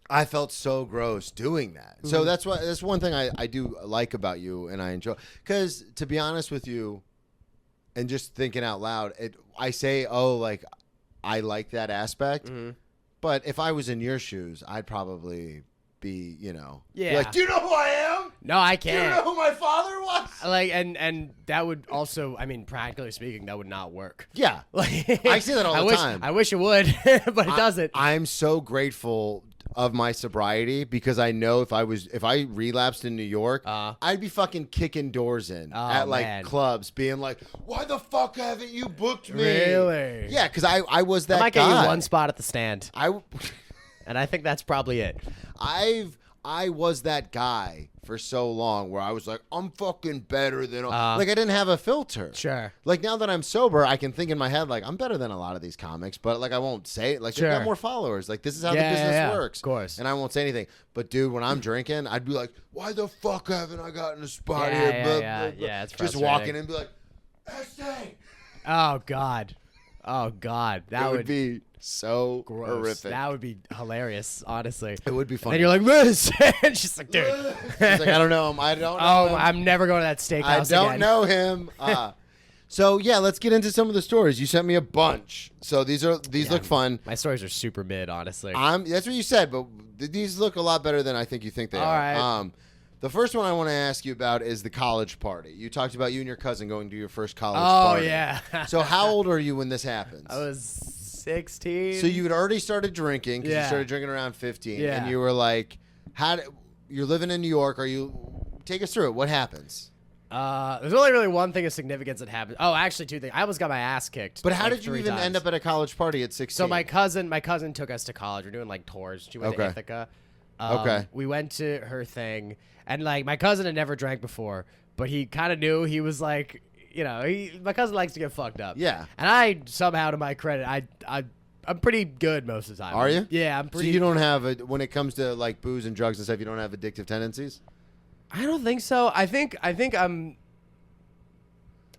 I felt so gross doing that. So that's one thing I do like about you and I enjoy. Because to be honest with you, and just thinking out loud, I say, oh, like, I like that aspect. But if I was in your shoes, I'd probably be, be like, do you know who I am? No, I Do you know can't. who my father was? Like, and that would also, I mean, practically speaking, that would not work. Yeah. Like, I say that all the time. I wish it would, but it doesn't. I'm so grateful of my sobriety because I know if I relapsed in New York, I'd be fucking kicking doors in at like man. clubs, being like, "Why the fuck haven't you booked me?" Really? Yeah, because I was that I might guy. get you one spot at the stand, I and I think that's probably it. I was that guy for so long where I was like, I'm fucking better than like I didn't have a filter. Sure. Like now that I'm sober, I can think in my head like I'm better than a lot of these comics, but like I won't say it. Like they've got Sure. more followers. Like this is how Yeah, the business yeah, yeah. works. Of course. And I won't say anything. But dude, when I'm drinking, I'd be like, why the fuck haven't I gotten a spot Yeah, here? yeah, Blah, yeah. blah, blah. Yeah, it's just frustrating. walking in and be like, Estee. Oh God. Oh God. That It would be so gross. horrific. That would be hilarious, honestly. It would be And funny. then you're like, Liz. And she's like, dude. She's like, I don't know him. I don't know Oh, him. I'm never going to that steakhouse I don't again. know him. So yeah, let's get into some of the stories. You sent me a bunch. So these look fun. My stories are super mid, honestly. That's what you said, but these look a lot better than I think you think they All are. right. The first one I want to ask you about is the college party. You talked about you and your cousin going to your first college Oh, party. yeah. So how old are you when this happens? I was 16. So you had already started drinking because you Yeah. started drinking around 15, Yeah. and you were like, you're living in New York. Take us through it. What happens? There's only really one thing of significance that happened. Oh, actually, two things. I almost got my ass kicked. But how like, did you 3 even times. end up at a college party at 16? So my cousin took us to college. We're doing like tours. She went to Okay. Ithaca. Okay. We went to her thing, and like my cousin had never drank before, but he kind of knew. He was like, my cousin likes to get fucked up. Yeah. And I somehow, to my credit, I'm pretty good most of the time. Are you? Yeah, I'm pretty. So you don't have when it comes to like booze and drugs and stuff, you don't have addictive tendencies? I don't think so. I think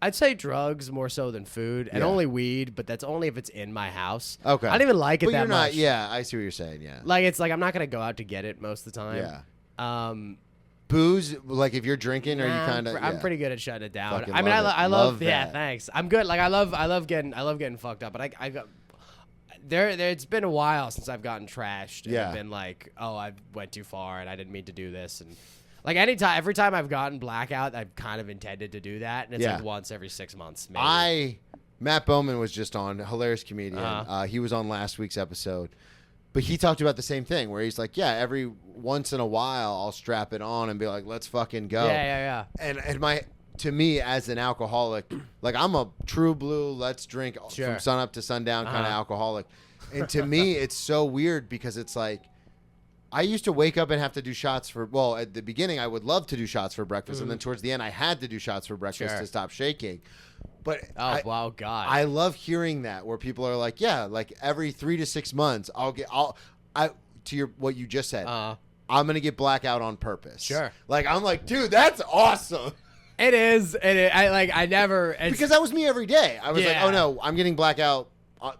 I'd say drugs more so than food, and Yeah. only weed, but that's only if it's in my house. Okay. I don't even like it But that you're not. much. Yeah, I see what you're saying. Yeah. Like it's like I'm not gonna go out to get it most of the time. Yeah. Booze, like if you're drinking, are you kind of? I'm pretty good at shutting it down. Fucking I mean, love it. I love. Love Yeah, that. thanks. I'm good. Like I love getting fucked up. But I got there. It's been a while since I've gotten trashed. And Yeah. I've been like, oh, I went too far and I didn't mean to do this. And like every time I've gotten blackout, I've kind of intended to do that, and it's Yeah. like once every 6 months. Maybe. Matt Bowman was just on, hilarious comedian. He was on last week's episode, but he talked about the same thing where he's like, yeah, every once in a while I'll strap it on and be like, let's fucking go. Yeah. And to me as an alcoholic, like I'm a true blue, let's drink Sure. from sun up to sundown kind of Uh-huh. alcoholic. And to me, it's so weird because it's like, I used to wake up and have to do shots at the beginning, I would love to do shots for breakfast. And then towards the end, I had to do shots for breakfast Sure. to stop shaking. But Wow, God. I love hearing that where people are like, yeah, like every 3 to 6 months, what you just said, I'm going to get blackout on purpose. Sure. Like, I'm like, dude, that's awesome. It is. I never. Because that was me every day. I was like, Yeah. oh no, I'm getting blackout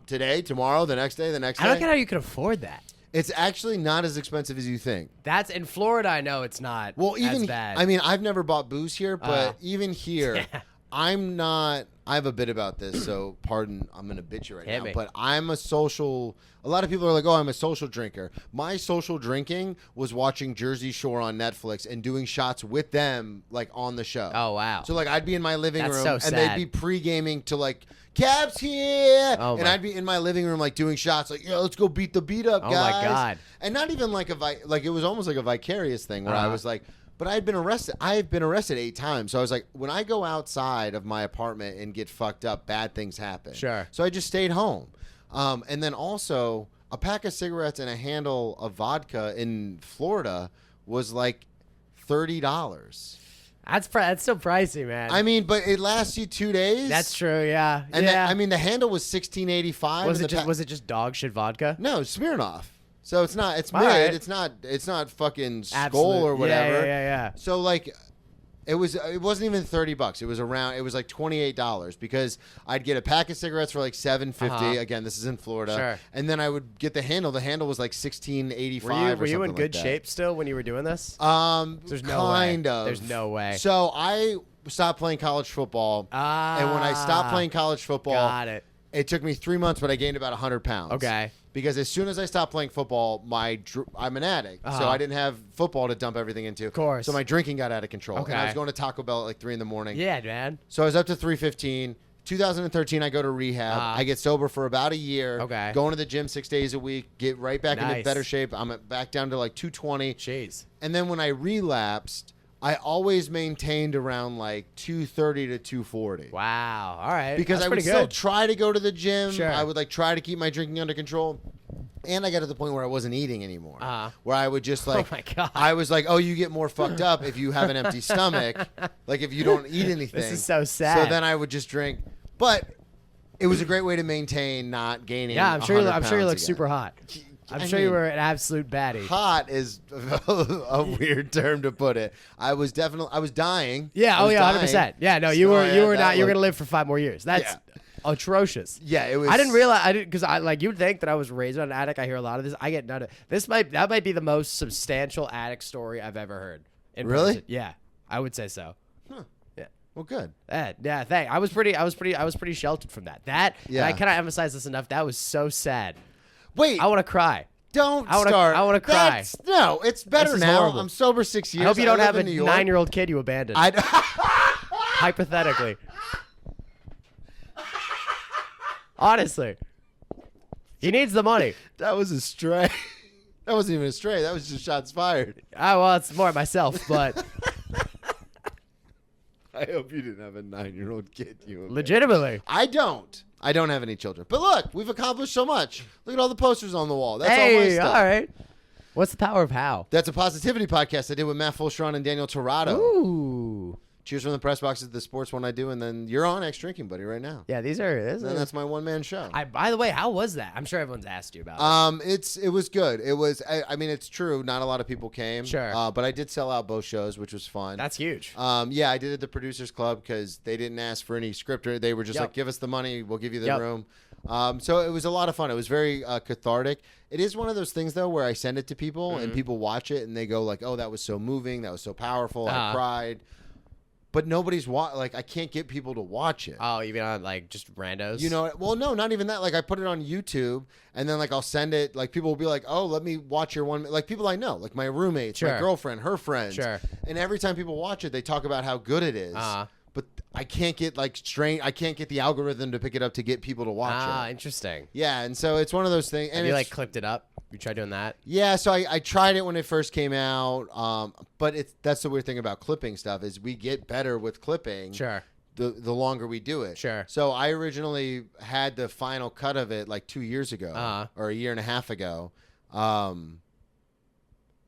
today, tomorrow, the next day, the next day. I don't get how you can afford that. It's actually not as expensive as you think. That's in Florida. I know it's not. Well, even as bad. I mean, I've never bought booze here, but even here, Yeah. I'm not. I have a bit about this, so pardon. I'm gonna bitch you right Hit now, me. but I'm a social. A lot of people are like, "Oh, I'm a social drinker." My social drinking was watching Jersey Shore on Netflix and doing shots with them, like on the show. Oh, wow. So like, I'd be in my living That's room, so and sad. they'd be pre-gaming to like, "Cavs here," Oh, and my- I'd be in my living room like doing shots, like, "Yo, let's go beat the beat up, Oh, guys." my God. And not even like like it was almost like a vicarious thing where I was like. But I've been arrested 8 times. So I was like, when I go outside of my apartment and get fucked up, bad things happen. Sure. So I just stayed home. And then also, a pack of cigarettes and a handle of vodka in Florida was like $30. That's so pricey, man. I mean, but it lasts you 2 days. That's true. Yeah. And yeah. I mean, the handle was $16.85. was it just dog shit vodka? No, Smirnoff. So it's not. It's All mid. right. It's not fucking Skull Absolute. or whatever. Yeah. So like, it wasn't even $30. It was like $28 because I'd get a pack of cigarettes for like $7.50. Again, this is in Florida. Sure. And then I would get the handle. The handle was like $16.85. Were you in like good that. shape still when you were doing this? There's no kind way. of. There's no way. So I stopped playing college football. And when I stopped playing college football, Got it. It took me 3 months, but I gained about 100 pounds. Okay. Because as soon as I stopped playing football, I'm an addict, so I didn't have football to dump everything into. Of course. So my drinking got out of control. Okay. And I was going to Taco Bell at like 3 a.m. Yeah, man. So I was up to 315. 2013, I go to rehab. I get sober for about a year. Okay. Going to the gym 6 days a week. Get right back into Nice. better shape. I'm back down to like 220. Jeez. And then when I relapsed, I always maintained around like 230 to 240. Wow. All right. Because That's I would pretty still good. try to go to the gym. Sure. I would like try to keep my drinking under control. And I got to the point where I wasn't eating anymore. Where I would just like, Oh my God. I was like, oh, you get more fucked up if you have an empty stomach. Like if you don't eat anything. This is so sad. So then I would just drink. But it was a great way to maintain not gaining. Yeah, I'm sure you 100 look pounds super again. hot. I'm I sure you mean, were an absolute baddie. Hot is a weird term to put it. I was dying. Yeah. I Oh was yeah. dying. 100%. Yeah. No, So you were I you had were that not. You're look. gonna live for 5 more years. That's atrocious. Yeah, it was. I didn't realize. I didn't because I like you'd think that I was raised on an addict. I hear a lot of this. I get none of that. Might be the most substantial addict story I've ever heard. In Really? person. Yeah, I would say so. Well, good. Yeah, thank. I was pretty sheltered from that. And Yeah. I cannot emphasize this enough. That was so sad. Wait. I want to cry. Don't I wanna- start. I wanna cry. No, it's better This is now. horrible. I'm sober 6 years. I hope you don't live have a in New York. 9-year-old kid you abandoned. Hypothetically. Honestly. He needs the money. That was a stray. That wasn't even a stray. That was just shots fired. Well, it's more myself, but I hope you didn't have a 9-year-old kid. You legitimately. I don't. I don't have any children. But look, we've accomplished so much. Look at all the posters on the wall. That's all my Hey, stuff. all right. What's the power of how? That's a positivity podcast I did with Matt Fulcheron and Daniel Torado. Ooh. Cheers from the press box is the sports one I do, and then you're on X Drinking Buddy right now. Yeah, these And that's my one-man show. By the way, how was that? I'm sure everyone's asked you about it. It was good. It was. I mean, it's true. Not a lot of people came. Sure. But I did sell out both shows, which was fun. That's huge. Yeah, I did it at the Producers Club because they didn't ask for any script. They were just Yep. like, "Give us the money, we'll give you the Yep. room." So it was a lot of fun. It was very cathartic. It is one of those things though where I send it to people and people watch it and they go like, "Oh, that was so moving. That was so powerful. I cried." But nobody's like I can't get people to watch it. Oh, even on like just randos? You know, well, no, not even that. Like I put it on YouTube and then like I'll send it. Like people will be like, "Oh, let me watch your one." Like people I know, like my roommates, my Sure. girlfriend, her friends. Sure. And every time people watch it, they talk about how good it is. But I can't get I can't get the algorithm to pick it up to get people to watch it. Interesting. Yeah, and so it's one of those things. And Have you like it's- clipped it up? You tried doing that? yeah, so I tried it when it first came out, but that's the weird thing about clipping stuff is we get better with clipping. Sure. The longer we do it. Sure. So I originally had the final cut of it like 2 years ago or a year and a half ago,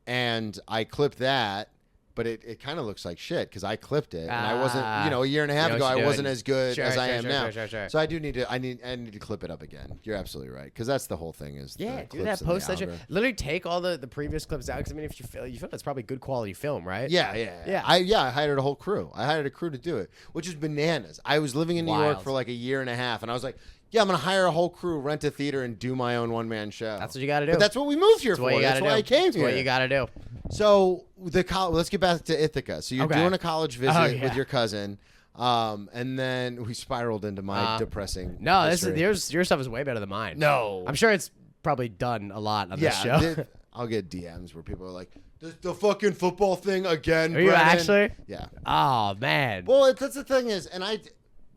and I clipped that. But it kind of looks like shit because I clipped it and I wasn't, a year and a half You know ago, what I you're wasn't doing. as good Sure, as I sure, am sure, now. sure. So I need to clip it up again. You're absolutely right because that's the whole thing is Yeah, the do clips that. and Post the that shit. algorithm. Literally take all the previous clips out. Because I mean, if you feel it's probably good quality film, right? Yeah. I hired a whole crew. I hired a crew to do it, which is bananas. I was living in New York Wild. for like a year and a half, and I was like, yeah, I'm gonna hire a whole crew, rent a theater, and do my own one-man show. That's what you got to do. But that's what we moved here That's for. what you got That's to why do. I came That's here. what you got to do. So let's get back to Ithaca. So you're Okay. doing a college visit Oh, yeah. with your cousin. And then we spiraled into my depressing. No, history. your stuff is way better than mine. No. I'm sure it's probably done a lot on this show. I'll get DMs where people are like, the fucking football thing again. Are you Brennan?" actually? Yeah. Oh man. Well, that's the thing is, and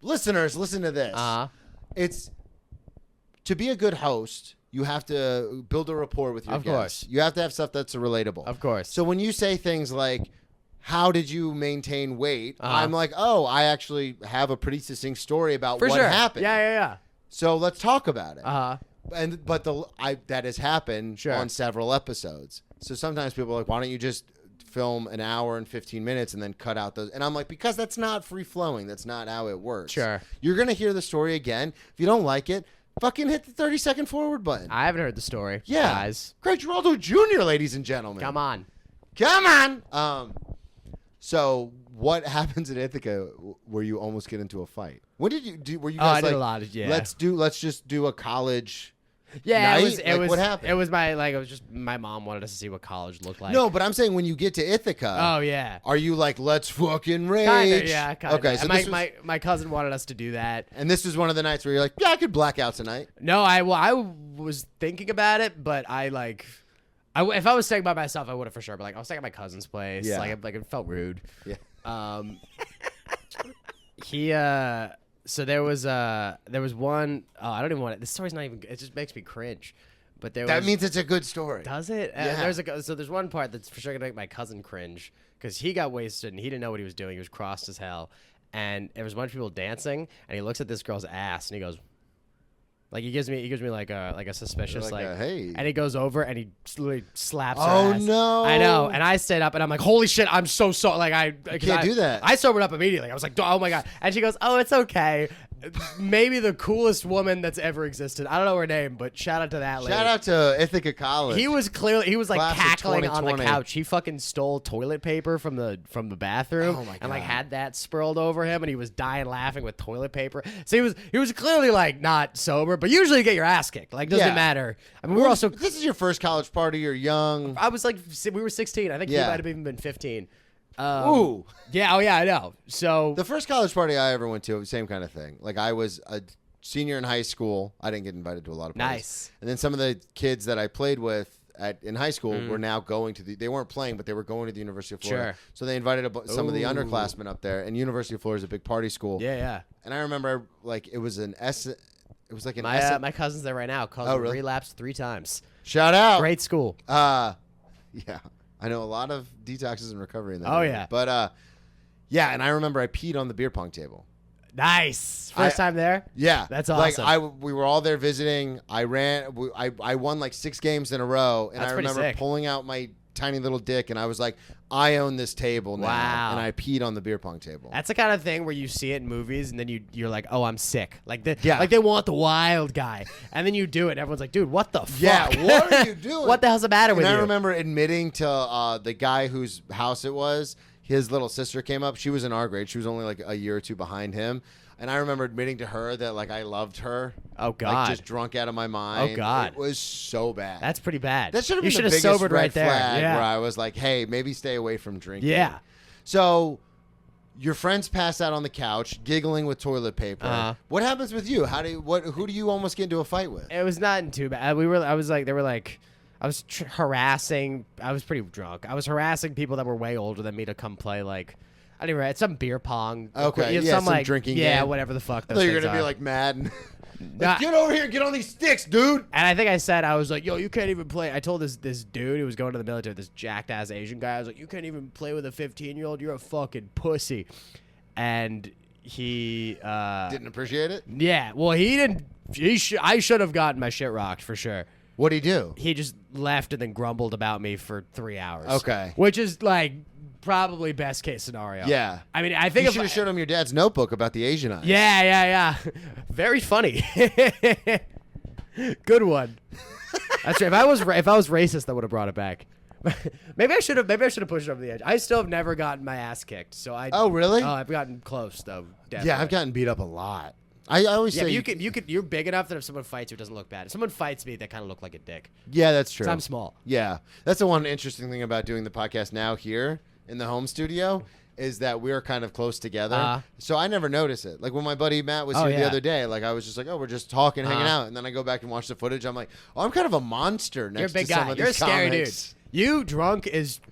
listeners, listen to this. It's to be a good host, you have to build a rapport with your Of guests. course. You have to have stuff that's relatable. Of course. So when you say things like, how did you maintain weight? I'm like, oh, I actually have a pretty succinct story about For what sure. happened. Yeah. So let's talk about it. But that has happened Sure. on several episodes. So sometimes people are like, why don't you just film an hour and 15 minutes and then cut out those? And I'm like, because that's not free flowing. That's not how it works. Sure. You're going to hear the story again. If you don't like it, fucking hit the 30-second forward button. I haven't heard the story. Yeah. Guys. Greg Giraldo Jr., ladies and gentlemen. Come on. So what happens in Ithaca where you almost get into a fight? When did you do? Were you guys I did like, a lot of, yeah. Let's just do a college. Yeah, night? it was what happened? It was just my mom wanted us to see what college looked like. No, but I'm saying when you get to Ithaca. Oh yeah. Are you like, let's fucking rage? Kinda, yeah, kinda. Okay, so and my cousin wanted us to do that. and this was one of the nights where you're like, yeah, I could black out tonight. No, I was thinking about it, but if I was staying by myself, I would have for sure. But like I was staying at my cousin's place. Yeah. Like it felt rude. Yeah. So there was one, I don't even want it. This story's not even, it just makes me cringe. But That means it's a good story. does it? Yeah. There's one part that's for sure gonna make my cousin cringe because he got wasted and he didn't know what he was doing. He was crossed as hell, and there was a bunch of people dancing, and he looks at this girl's ass and he goes, like he gives me like a suspicious Like a, hey. and he goes over and he literally slaps her Oh, ass. no. I know, and I stayed up and I'm like, holy shit, I'm so sorry. Like I can't do that. I sobered up immediately. I was like, oh my god, and she goes, oh, it's okay. Maybe the coolest woman that's ever existed. I don't know her name, but shout out to that lady. Shout out to Ithaca College. He was like Class of cackling on the 2020. couch. He fucking stole toilet paper from the bathroom Oh my and like God. had that spurled over him, and he was dying laughing with toilet paper. So he was clearly like not sober, but usually you get your ass kicked. Like doesn't Yeah. matter. I mean, we were also. This is your first college party. You're young. I was like, we were 16. I think Yeah. he might have even been 15. Ooh. Yeah. Oh yeah, I know. So The first college party I ever went to, same kind of thing. Like I was a senior in high school. I didn't get invited to a lot of parties. Nice. And then some of the kids that I played with in high school were now going to they weren't playing, but they were going to the University of Florida. Sure. So they invited some of the Ooh. underclassmen up there. And University of Florida is a big party school. yeah. And I remember like it was like an My cousin's there right now. Oh, really? Relapsed 3 times. Shout out. Great school. Yeah. I know a lot of detoxes and recovery in that. Oh, area. yeah. But yeah, and I remember I peed on the beer pong table. Nice. First time there. Yeah, That's Like awesome. we were all there visiting. I won like 6 games in a row, and That's I pretty remember sick. pulling out my tiny little dick, and I was like, I own this table now. Wow. And I peed on the beer pong table. That's the kind of thing where you see it in movies and then you're like, oh, I'm sick. Like Yeah. like they want the wild guy, and then you do it. And everyone's like, dude, what the fuck? Yeah, what are you doing? What the hell's the matter with And I you? remember admitting to the guy whose house it was. His little sister came up. She was in our grade. She was only like a year or 2 behind him. And I remember admitting to her that like I loved her. Oh God. Like just drunk out of my mind. Oh, God. It was so bad. That's pretty bad. That should have you been should the have biggest sobered red right there. flag Yeah. where I was like, hey, maybe stay away from drinking. Yeah. So your friends pass out on the couch, giggling with toilet paper. Uh-huh. What happens with you? Who do you almost get into a fight with? It was not too bad. I was harassing. I was pretty drunk. I was harassing people that were way older than me to come play like. I didn't even. Some beer pong. Okay, You know, yeah, some like drinking Yeah, game. whatever the fuck. I Those thought you were things gonna be are. like mad. And Nah. like, get over here, get on these sticks, dude. And I think I said, I was like, yo, you can't even play. I told this dude who was going to the military, this jacked ass Asian guy, I was like, you can't even play with a 15-year-old. You're a fucking pussy. And he Didn't appreciate it. yeah, well, he didn't. I should have gotten my shit rocked for sure. What'd he do? He just left and then grumbled about me for 3 hours. Okay. Which is like probably best case scenario. Yeah. I mean, I think You if should have showed him your dad's notebook about the Asian eyes. Yeah. Very funny. Good one. That's right. If I was racist, that would have brought it back. Maybe I should have pushed it over the edge. I still have never gotten my ass kicked. So I. Oh, really? Oh, I've gotten close though. Definitely. Yeah, I've gotten beat up a lot. I always Yeah, say but you're big enough that if someone fights you, it doesn't look bad. If someone fights me, they kind of look like a dick. Yeah, that's true. 'Cause I'm small. Yeah, that's the one interesting thing about doing the podcast now here in the home studio is that we're kind of close together. So I never notice it. Like when my buddy Matt was here the other day, like I was just like, oh, we're just talking, hanging out. And then I go back and watch the footage. I'm like, oh, I'm kind of a monster next You're a big to some guy. of You're a these scary comics. dude. You drunk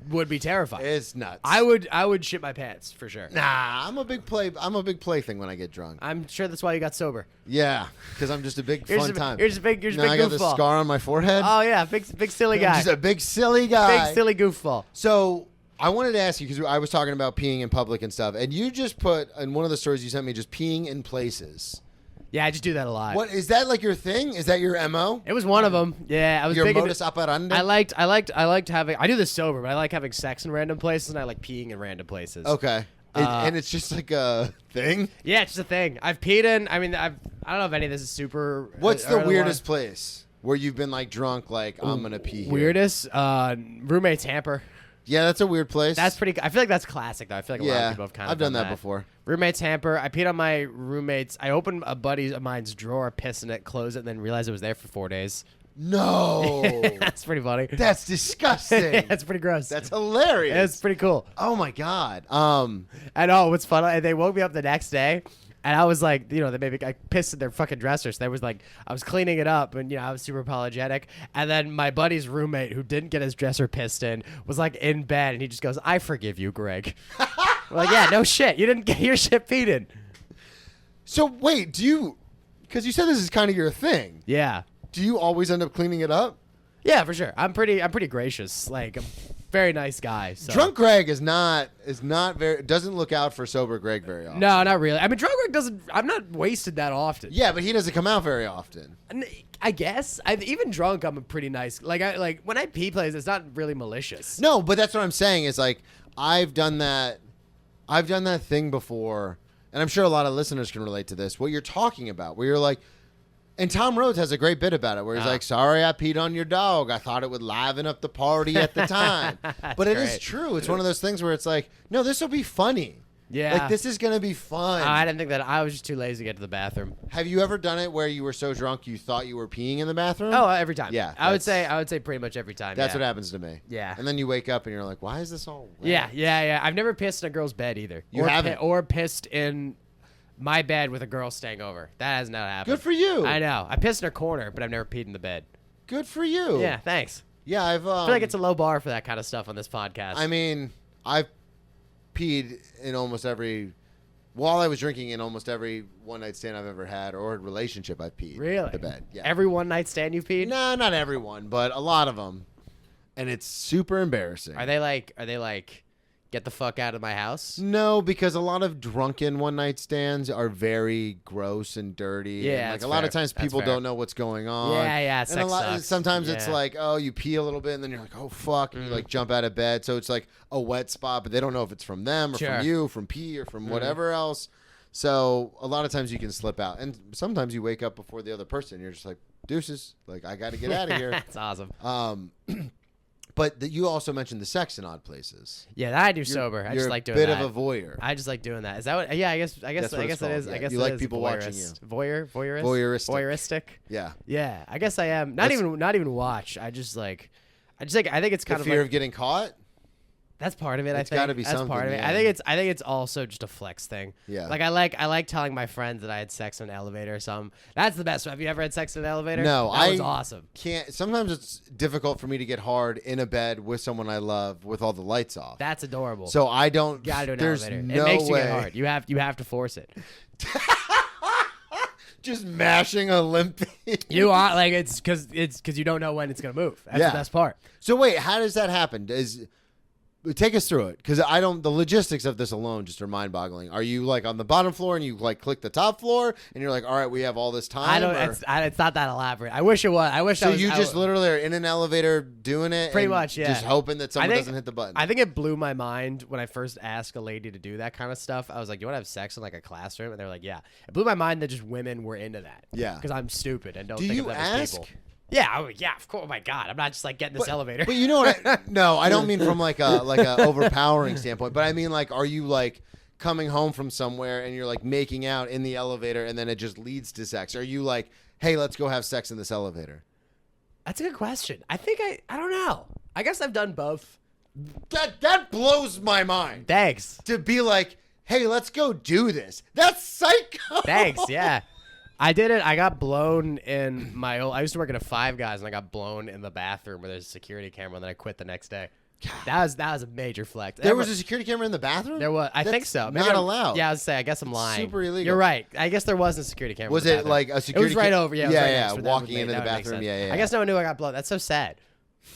would be terrifying. It's nuts. I would shit my pants for sure. Nah, I'm a big plaything when I get drunk. I'm sure that's why you got sober. Yeah, because I'm just a big fun time. You're just a big I goofball. got the scar on my forehead. Oh yeah, big silly guy. I'm just a big silly guy. Big silly goofball. So I wanted to ask you because I was talking about peeing in public and stuff, and you just put in one of the stories you sent me just peeing in places. Yeah, I just do that a lot. What is that like your thing? Is that your MO? It was one of them. Yeah, I was Your big modus into, operandi? I liked having. I do this sober, but I like having sex in random places, and I like peeing in random places. Okay. And it's just like a thing? Yeah, it's just a thing. I've peed in. I mean, I don't know if any of this is super. What's the weirdest place where you've been like drunk, like I'm going to pee here? Weirdest? Roommate's hamper. Yeah, that's a weird place. That's pretty. I feel like that's classic though. I feel like a lot of people have kind of. I've done that before. Roommate's hamper. I peed on my roommate's. I opened a buddy of mine's drawer, pissed in it, closed it, and then realized it was there for 4 days. No. That's pretty funny. That's disgusting. That's pretty gross. That's hilarious. It's pretty cool. Oh my God. And what's fun? And they woke me up the next day. And I was like, they maybe I pissed in their fucking dresser. So they was like, I was cleaning it up, and I was super apologetic. And then my buddy's roommate, who didn't get his dresser pissed in, was like in bed, and he just goes, "I forgive you, Greg." We're like, yeah, no shit, you didn't get your shit peed in. So wait, because you said this is kind of your thing. Yeah, Do you always end up cleaning it up? yeah, for sure. I'm pretty gracious. Like, I'm a very nice guy. So. Drunk Greg doesn't look out for sober Greg very often. No, not really. I mean, drunk Greg doesn't. I'm not wasted that often. Yeah, but he doesn't come out very often. I guess. Even drunk, I'm a pretty nice. Like when I pee plays, it's not really malicious. No, but that's what I'm saying is like I've done that thing before, and I'm sure a lot of listeners can relate to this. What you're talking about, where you're like, and Tom Rhodes has a great bit about it, where he's like, "Sorry, I peed on your dog. I thought it would liven up the party at the time." But it is true. It's one of those things where it's like, no, this will be funny. Yeah. Like, this is going to be fun. I didn't think that. I was just too lazy to get to the bathroom. Have you ever done it where you were so drunk you thought you were peeing in the bathroom? Oh, every time. Yeah, I would say pretty much every time. That's what happens to me. Yeah. And then you wake up and you're like, why is this all wet? Yeah. I've never pissed in a girl's bed either. You haven't? Or pissed in my bed with a girl staying over. That has not happened. Good for you. I know. I pissed in her corner, but I've never peed in the bed. Good for you. Yeah, thanks. Yeah, I feel like it's a low bar for that kind of stuff on this podcast. I mean, I've peed in almost every... While I was drinking, in almost every one-night stand I've ever had or relationship I've peed. Really? The bed, yeah. Every one night stand you've peed? No, not everyone, but a lot of them. And it's super embarrassing. Are they like, get the fuck out of my house? No, because a lot of drunken one-night stands are very gross and dirty. Yeah, and like a lot of times people don't know what's going on. Yeah, And sex sucks. sometimes it's Yeah. like, oh, you pee a little bit and then you're like, oh fuck, and you like jump out of bed. So it's like a wet spot, but they don't know if it's from them or Sure. from you, from pee or from whatever else. So a lot of times you can slip out, and sometimes you wake up before the other person. You're just like, deuces, like I got to get out of here. That's awesome. But you also mentioned the sex in odd places. Yeah, that I do sober. I You're just like doing a bit that. of a voyeur. I just like doing that. Is that what? Yeah, I guess That's what it it's is. called, I yeah. guess You it like is people watching you. Voyeuristic. Voyeuristic. Yeah. Yeah, I guess I am. Not even watch. I think it's kind The of fear like, of getting caught. that's part of it. It's I think gotta be that's something, part of it. yeah. I think it's also just a flex thing. Yeah. Like I like telling my friends that I had sex in an elevator or something. That's the best. Have you ever had sex in an elevator? No, that was awesome. Can't. Sometimes it's difficult for me to get hard in a bed with someone I love with all the lights off. That's adorable. So I don't. Gotta do an there's elevator. No it makes you way. get hard. You have to force it. Just mashing a limp. You are like it's because you don't know when it's gonna move. That's Yeah. the best part. So wait, how does that happen? Take us through it, because I don't. The logistics of this alone just are mind-boggling. Are you like on the bottom floor and you like click the top floor and you're like, all right, we have all this time? I don't. or- It's not that elaborate. I wish it was. I wish. So I was, you I just w- literally are in an elevator doing it, Pretty and much, yeah. just hoping that someone think- doesn't hit the button. I think it blew my mind when I first asked a lady to do that kind of stuff. I was like, "You want to have sex in like a classroom?" And they're like, "Yeah." It blew my mind that just women were into that. Yeah. Because I'm stupid and don't Do think you of them as ask? people. Yeah, yeah, of course. Oh my god, I'm not just like getting this elevator. But you know what? No, I don't mean from like a overpowering standpoint. But I mean like, are you like coming home from somewhere and you're like making out in the elevator and then it just leads to sex? Are you like, hey, let's go have sex in this elevator? That's a good question. I think I don't know. I guess I've done both. That blows my mind. Thanks. To be like, hey, let's go do this. That's psycho. Thanks. Yeah. I did it. I got blown in my old. I used to work at a Five Guys, and I got blown in the bathroom where there's a security camera, and then I quit the next day. That was a major flex. There was a security camera in the bathroom? There was. I think so. Maybe Not I'm- allowed. Yeah, I was say. I guess I'm lying. Super illegal. You're right. I guess there was a security camera. Was in the it bathroom. like a security It was right ca- over. Yeah. It was Yeah, right yeah, next to it. walking That into the would make bathroom. sense. Yeah, yeah. I guess no one knew I got blown. That's so sad.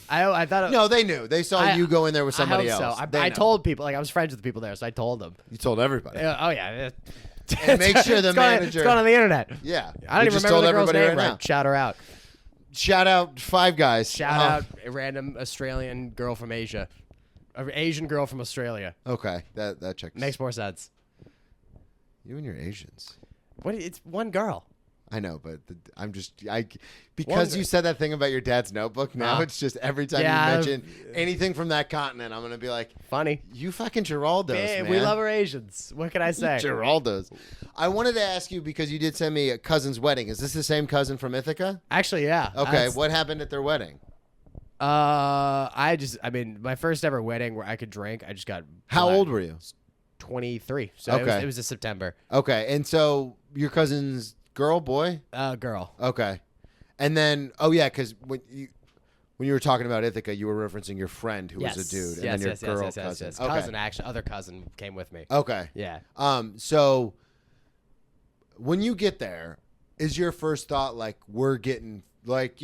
I thought. No, they knew. They saw you go in there with somebody I hope else. So. They I know. told people. Like I was friends with the people there, so I told them. You told everybody. Oh yeah. And make sure the It's going- manager. It's going on the internet. Yeah. I don't You even just remember told the girl's everybody name. right now. Right. Shout her out. Shout out Five Guys. Shout out a random Australian girl from Asia. An Asian girl from Australia. Okay, that checks. Makes more sense. You and your Asians. What? It's one girl. I know, but because you said that thing about your dad's notebook. Now it's just every time Yeah, you mention anything from that continent, I'm gonna be like, Funny. "You fucking Giraldos, man. We love our Asians. What can I say? Giraldos." I wanted to ask you because you did send me a cousin's wedding. Is this the same cousin from Ithaca? Actually, yeah. Okay, That's- what happened at their wedding? I mean, my first ever wedding where I could drink. I just got. How black- old were you? 23. So Okay. it was in September. Okay, and so your cousin's girl, boy? Girl. Okay. And then, oh yeah, because when you were talking about Ithaca, you were referencing your friend who was a dude, and then your girl cousin. Yes. Okay. Cousin, actually, other cousin came with me. Okay. Yeah. So when you get there, is your first thought like we're getting like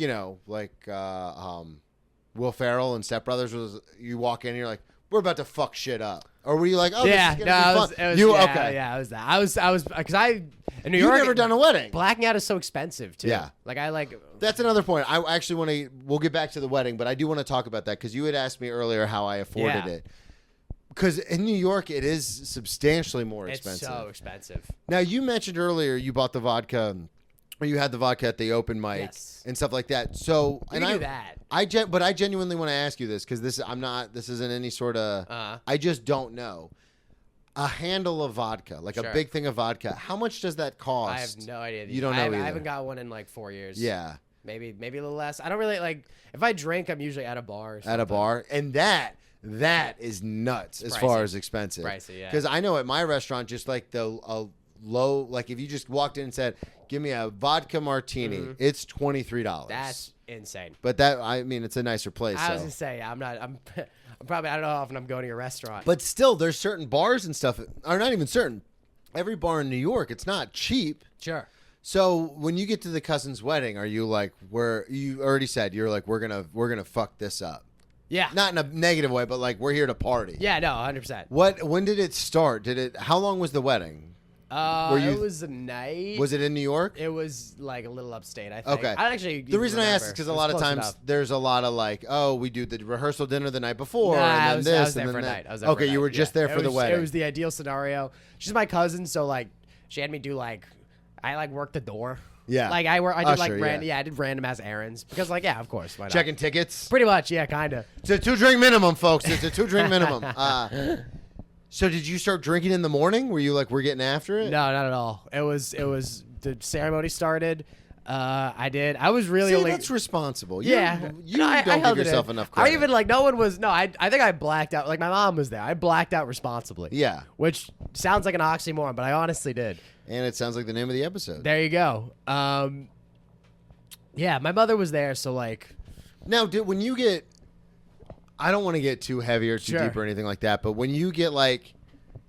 Will Ferrell and Step Brothers was you walk in and you're like we're about to fuck shit up, or were you like this Yeah. is No, gonna be it was, fun? it was, You yeah, okay? Yeah, I was that. I was because in New You've York. never done a wedding. Blacking out is so expensive too. Yeah. Like I like. That's another point. I actually want to. We'll get back to the wedding, but I do want to talk about that because you had asked me earlier how I afforded Yeah. it. Because in New York, it is substantially more It's expensive. so expensive. Now, you mentioned earlier you bought the vodka, or you had the vodka at the open mic Yes. and stuff like that. So, You and can do that. but I genuinely want to ask you this because this isn't any sort of. I just don't know. A handle of vodka, like a Sure. big thing of vodka. How much does that cost? I have no idea. You don't know either. I haven't got one in like 4 years. Yeah, Maybe a little less. I don't really like. If I drink, I'm usually at a bar. Or at a something. bar, and that is nuts as far pricey. as expensive. Pricey, yeah. Because I know at my restaurant, just like a low, like if you just walked in and said, "Give me a vodka martini," it's $23. That's insane. But that, I mean, it's a nicer place. I was So. gonna say, I'm not. I'm probably. I don't know how often I'm going to your restaurant. But still, there's certain bars and stuff, or not even certain. Every bar in New York, it's not cheap. sure. So when you get to the cousin's wedding, are you like, you already said you're like, we're gonna fuck this up. Yeah. Not in a negative way, but like we're here to party. Yeah. No. 100%. When did it start? How long was the wedding? It was a night. Was it in New York? It was like a little upstate. I think. Okay. I actually. The reason I asked is because a lot of times there's a lot of like, oh, we do the rehearsal dinner the night before, Nah, and then I was this, there and for then a that. night. I was there for Okay, a you night. were just Yeah. there for It the was- wedding. It was the ideal scenario. She's my cousin, so like she had me do like I like worked the door. Yeah. Like I did like Usher, random. yeah. Yeah, I did random ass errands because like yeah, of course. Why not? Checking tickets. Pretty much, yeah, kinda. It's a 2-drink minimum, folks. It's a 2-drink minimum. So did you start drinking in the morning? Were you like, we're getting after it? No, not at all. It was the ceremony started. I did. I was really See, only. that's responsible. Yeah, You No, I don't held give it yourself in. enough credit. I even like no one was. No, I think I blacked out. Like my mom was there. I blacked out responsibly. Yeah. Which sounds like an oxymoron, but I honestly did. And it sounds like the name of the episode. There you go. Yeah, my mother was there, so like. Now, when you get, I don't want to get too heavy or too Sure. deep or anything like that, but when you get like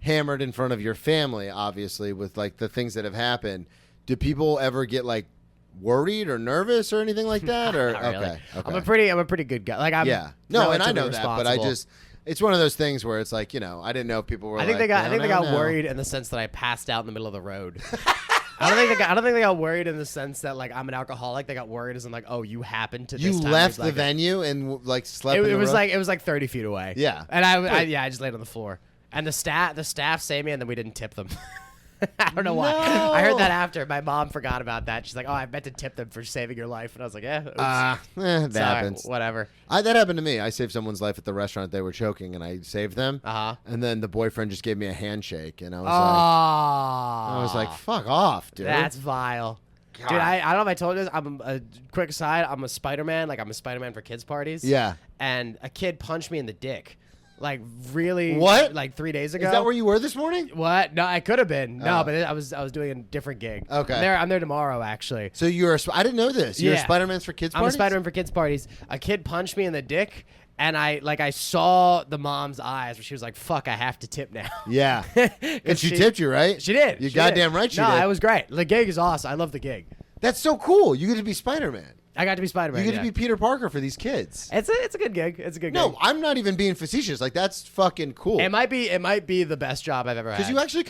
hammered in front of your family, obviously with like the things that have happened, do people ever get like worried or nervous or anything like that? Or Not really. okay, I'm a pretty good guy. Like I'm. yeah, no, and I relatively know that, but I responsible. just. It's one of those things where it's like, I didn't know if people were. I think like, they got no. worried in the sense that I passed out in the middle of the road. I don't think they got worried in the sense that like I'm an alcoholic. They got worried as in like, oh, you happened to. You this time left like, the venue and like slept. in It the was road? like 30 feet away. Yeah. and I just laid on the floor. And the staff saved me, and then we didn't tip them. I don't know why. No. I heard that after. My mom forgot about that. She's like, "Oh, I meant to tip them for saving your life," and I was like, "Yeah, oops. that Sorry, happens. whatever." That happened to me. I saved someone's life at the restaurant. They were choking, and I saved them. Uh-huh. And then the boyfriend just gave me a handshake, and I was Oh, I was like, "Fuck off, dude." that's vile. God. Dude, I don't know if I told you this. I'm a quick aside. I'm a Spider-Man. Like I'm a Spider-Man for kids parties. Yeah. And a kid punched me in the dick. like really What? like 3 days ago. Is that where you were this morning? What? No, I could have been. No, Oh. but I was doing a different gig. Okay. I'm there tomorrow actually. So you're I didn't know this. You're a Yeah. Spider-Man's for kids I'm parties? a Spider-Man for kids parties. A kid punched me in the dick, and I saw the mom's eyes where she was like, "Fuck, I have to tip now." Yeah. And she tipped you, right? She did. You She goddamn did. right she no, did. it was great. The gig is awesome. I love the gig. That's so cool. You get to be Spider-Man. I got to be Spider-Man. You get yeah. to be Peter Parker for these kids. It's a good gig. It's a good No, gig. I'm not even being facetious. Like, that's fucking cool. It might be the best job I've ever had. Because you actually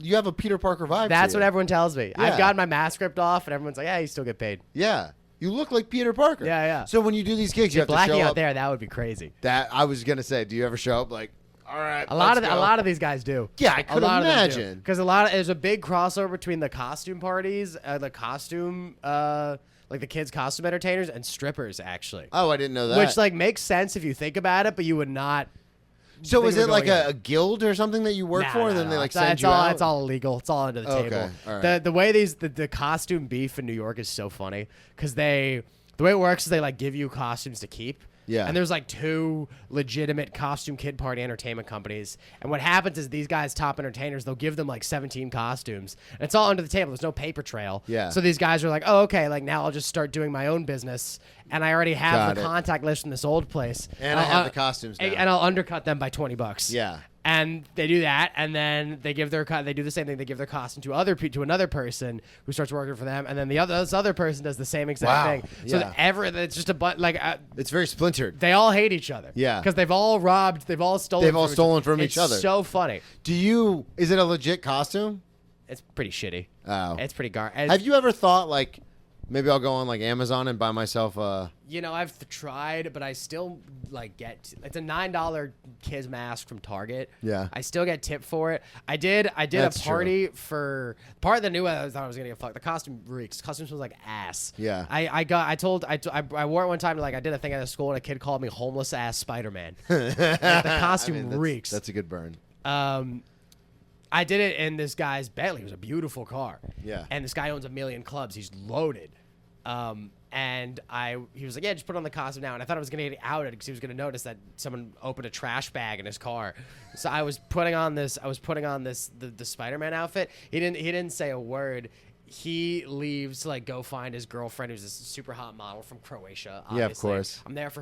you have a Peter Parker vibe. That's to what you. everyone tells me. Yeah. I've gotten my mask ripped off, and everyone's like, "Yeah, you still get paid." Yeah. You look like Peter Parker. Yeah, yeah. So when you do these gigs, you have to Blacking show out up. there, that would be crazy. That I was gonna say, do you ever show up like, all right, A lot of these guys do. Yeah, I could imagine. Because there's a big crossover between the costume parties, like the kids' costume entertainers and strippers actually. Oh, I didn't know that. Which like makes sense if you think about it, but you would not. so think is we're it like going a guild or something that you work Nah, for, nah, and then nah. they like It's- send it's you all, out? It's all illegal. It's all under the Okay, table. all right. The way the costume beef in New York is so funny because the way it works is they like give you costumes to keep. Yeah. And there's like 2 legitimate costume kid party entertainment companies. And what happens is these guys, top entertainers, they'll give them like 17 costumes. And it's all under the table. There's no paper trail. Yeah. So these guys are like, oh, okay, like now I'll just start doing my own business. And I already have Got the it. contact list from this old place. And I have the costumes now. And I'll undercut them by $20. Yeah. And they do that, and then they give they do the same thing. They give their costume to another person who starts working for them, and then this other person does the same exact Wow. thing. So Yeah. it's just It's very splintered. they all hate each other. Yeah. because they've all robbed, they've all stolen. They've all stolen from each It's other. So funny. Is it a legit costume? It's pretty shitty. Oh. It's pretty Have you ever thought like, maybe I'll go on like Amazon and buy myself a? You know, I've tried, but I still like it's a $9 kids mask from Target. Yeah. I still get tipped for it. I did That's a party for part of the new. I thought I was gonna get fucked. The costume reeks. Costume smells like ass. Yeah. I wore it one time. Like I did a thing at a school, and a kid called me homeless ass Spider-Man. The costume reeks. That's a good burn. I did it in this guy's Bentley. It was a beautiful car. Yeah. And this guy owns 1 million clubs. He's loaded. And he was like, yeah, just put on the costume now. And I thought I was gonna get outed because he was gonna notice that someone opened a trash bag in his car. So I was putting on the Spider-Man outfit. He didn't say a word. He leaves to like go find his girlfriend, who's this super hot model from Croatia. Obviously. Yeah, of course. I'm there for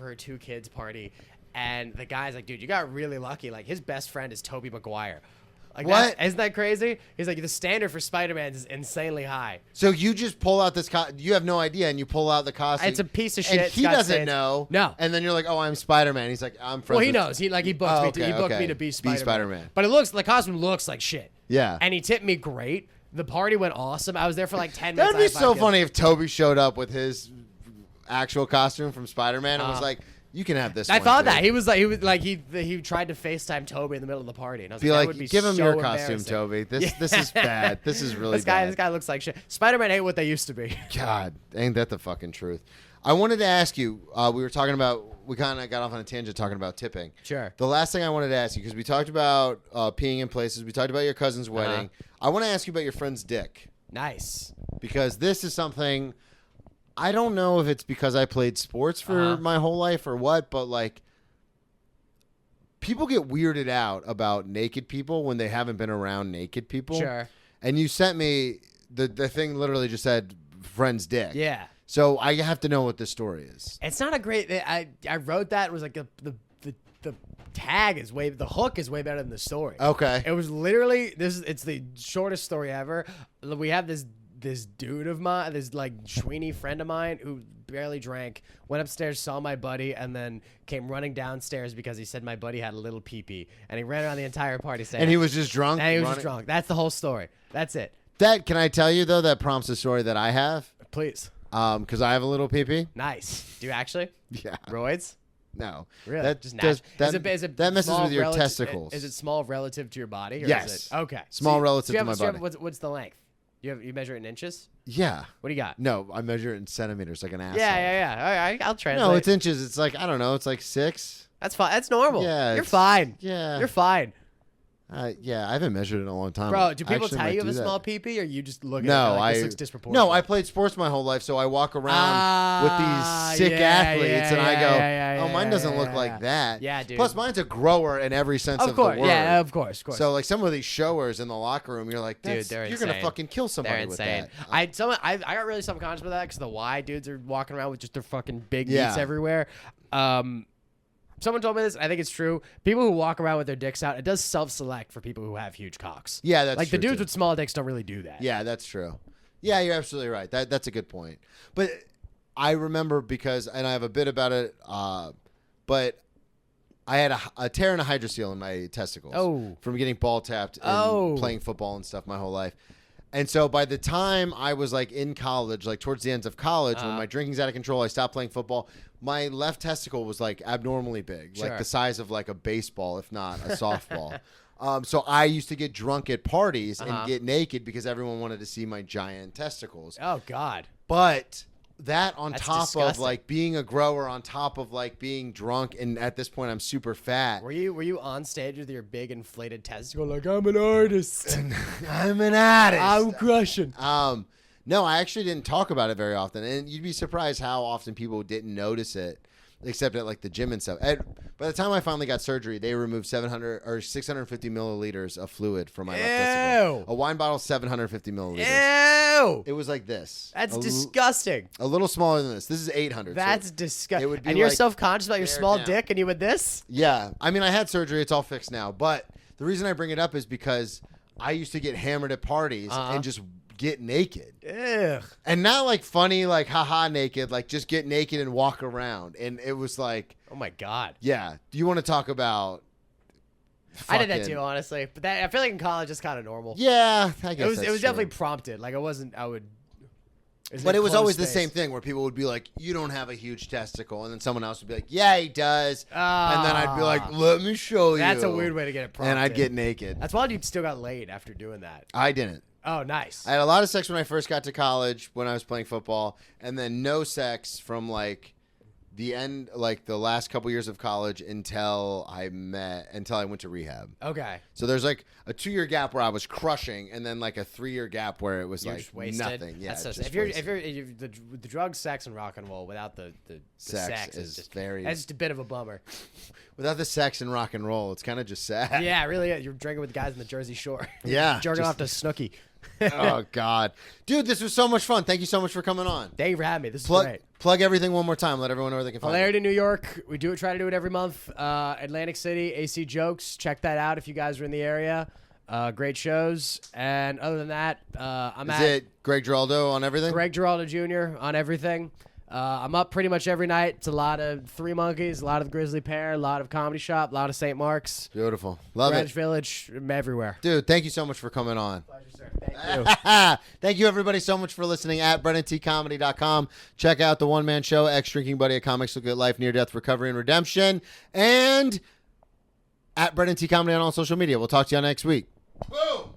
her 2 kids party, and the guy's like, dude, you got really lucky. Like his best friend is Tobey Maguire. Like What? Isn't that crazy? He's like, the standard for Spider-Man is insanely high. So you just pull out this you have no idea, and you pull out the costume. It's a piece of and shit. he Scott doesn't Staines. know. No. And then you're like, oh, I'm Spider-Man. He's like, I'm friends. Well, he with- knows. He booked Oh, me. okay, He booked okay. me to be Spider-Man. Spider-Man. But the costume looks like shit. Yeah. And he tipped me great. The party went awesome. I was there for like 10 minutes. That'd I be had 5 so kids. funny if Toby showed up with his actual costume from Spider-Man and was like, you can have this I one, thought too. that he tried to FaceTime Toby in the middle of the party, and I was Be like, like, that would be give him so your costume, embarrassing. Toby. This is bad. This is really This bad. guy looks like shit. Spider-Man ain't what they used to be. God, ain't that the fucking truth? I wanted to ask you, we kind of got off on a tangent talking about tipping. Sure. The last thing I wanted to ask you, because we talked about peeing in places, we talked about your cousin's wedding. I want to ask you about your friend's dick. Nice. Because this is something, I don't know if it's because I played sports for my whole life or what, but like, people get weirded out about naked people when they haven't been around naked people. Sure. And you sent me, the thing literally just said, friend's dick. Yeah. So I have to know what this story is. It's not a great. I wrote that. It was like the tag is the hook is way better than the story. Okay. It was literally it's the shortest story ever. We have this dude of mine, this like Schweeny friend of mine who barely drank, went upstairs, saw my buddy, and then came running downstairs because he said my buddy had a little pee-pee, and he ran around the entire party saying. And he was just drunk? And he was running? just drunk. That's the whole story. That's it. That, can I tell you, though, that prompts a story that I have? Please. Because I have a little pee-pee. Nice. Do you actually? Yeah. Roids? No. Really? That Just does, natural. that, Is it that messes small with your relative- testicles. Is it small relative to your body? Or Yes. Is it, okay. Small relative you to my body. What's the length? You measure it in inches? Yeah. What do you got? No, I measure it in centimeters like an asshole. Yeah. All right, I'll translate. No, it's inches. It's like, I don't know. It's like 6. That's fine. That's normal. Yeah, You're it's- fine. yeah. You're fine. Yeah, I haven't measured it in a long time. Bro, do people Actually tell might you have do a that. small pee-pee, or you just look at No, it like, this looks disproportionate? no, I played sports my whole life, so I walk around with these sick athletes, and I go, mine doesn't look like that. Yeah, dude. Plus, mine's a grower in every sense of, Of course, the word. yeah, of course. So, like, some of these showers in the locker room, you're like, Dude, they're you're gonna insane. fucking kill somebody They're with insane. that. I got really subconscious with that because the Y dudes are walking around with just their fucking big Yeah. meats everywhere. Someone told me this. I think it's true. People who walk around with their dicks out, it does self-select for people who have huge cocks. Yeah, that's like true, the dudes too. with small dicks don't really do that. Yeah, that's true. Yeah, you're absolutely right. That's a good point. But I remember because, and I have a bit about it, but I had a tear and a hydrocele in my testicles from getting ball tapped and playing football and stuff my whole life. And so by the time I was like in college, like towards the end of college, when my drinking's out of control, I stopped playing football. My left testicle was like abnormally big, like the size of like a baseball, if not a softball. So I used to get drunk at parties and get naked because everyone wanted to see my giant testicles. Oh God. But that on That's top disgusting. of like being a grower, on top of like being drunk, and at this point I'm super fat. Were you on stage with your big inflated testicle like I'm an artist? I'm an artist. I'm crushing. No, I actually didn't talk about it very often, and you'd be surprised how often people didn't notice it, except at like the gym and stuff. By the time I finally got surgery, they removed 700 or 650 milliliters of fluid from my left testicle. A wine bottle, 750 milliliters. Ew. It was like this. That's disgusting. A little smaller than this. This is 800. That's so disgusting. it would be And you're like self-conscious about your there small now. dick, and you with this? Yeah. I mean, I had surgery. It's all fixed now. But the reason I bring it up is because I used to get hammered at parties and just get naked. Ugh. And not like funny, like haha naked, like just get naked and walk around. And it was like, Oh my God. yeah. Do you want to talk about I did that fucking- too, honestly. But I feel like in college it's kind of normal. Yeah, I guess It was that's definitely true. prompted. Like I wasn't. I would. But it was always the closed same space. thing where people would be like, you don't have a huge testicle. And then someone else would be like, yeah, he does. And then I'd be like, let me show you. That's a weird way to get it prompted. And I'd get naked. That's why you still got laid after doing that. I didn't. Oh, nice. I had a lot of sex when I first got to college when I was playing football, and then no sex from like the end, like the last couple years of college until I went to rehab. Okay. So there's like a 2-year gap where I was crushing, and then like a 3-year gap where it was You're like just wasted. nothing. Yeah, That's so just sad. If you're wasted. the drugs, sex, and rock and roll without the sex is just very- That's just a bit of a bummer. Without the sex and rock and roll, it's kind of just sad. Yeah, it really is. You're drinking with guys in the Jersey Shore. Yeah, Jerking just- off to Snooki. Oh God, dude, this was so much fun. Thank you so much for coming on. Thank you for having me. This is great. Plug everything one more time. Let everyone know where they can find you. Hilarity, New York. We try to do it every month. Atlantic City, AC Jokes. Check that out if you guys are in the area. Great shows. And other than that, I'm Is at it Greg Giraldo on everything? Greg Giraldo Jr. on everything. I'm up pretty much every night. It's a lot of Three Monkeys, a lot of the Grizzly Pear, a lot of Comedy Shop, a lot of St. Mark's, Beautiful. Love Greenwich it. Village, everywhere. Dude, thank you so much for coming on. Pleasure, sir. Thank you. Thank you, everybody, so much for listening at BrennanTComedy.com. Check out the one-man show, Ex-Drinking Buddy, a comics look at life, near-death, recovery, and redemption. And at Brennan T. Comedy on all social media. We'll talk to you all next week. Boom!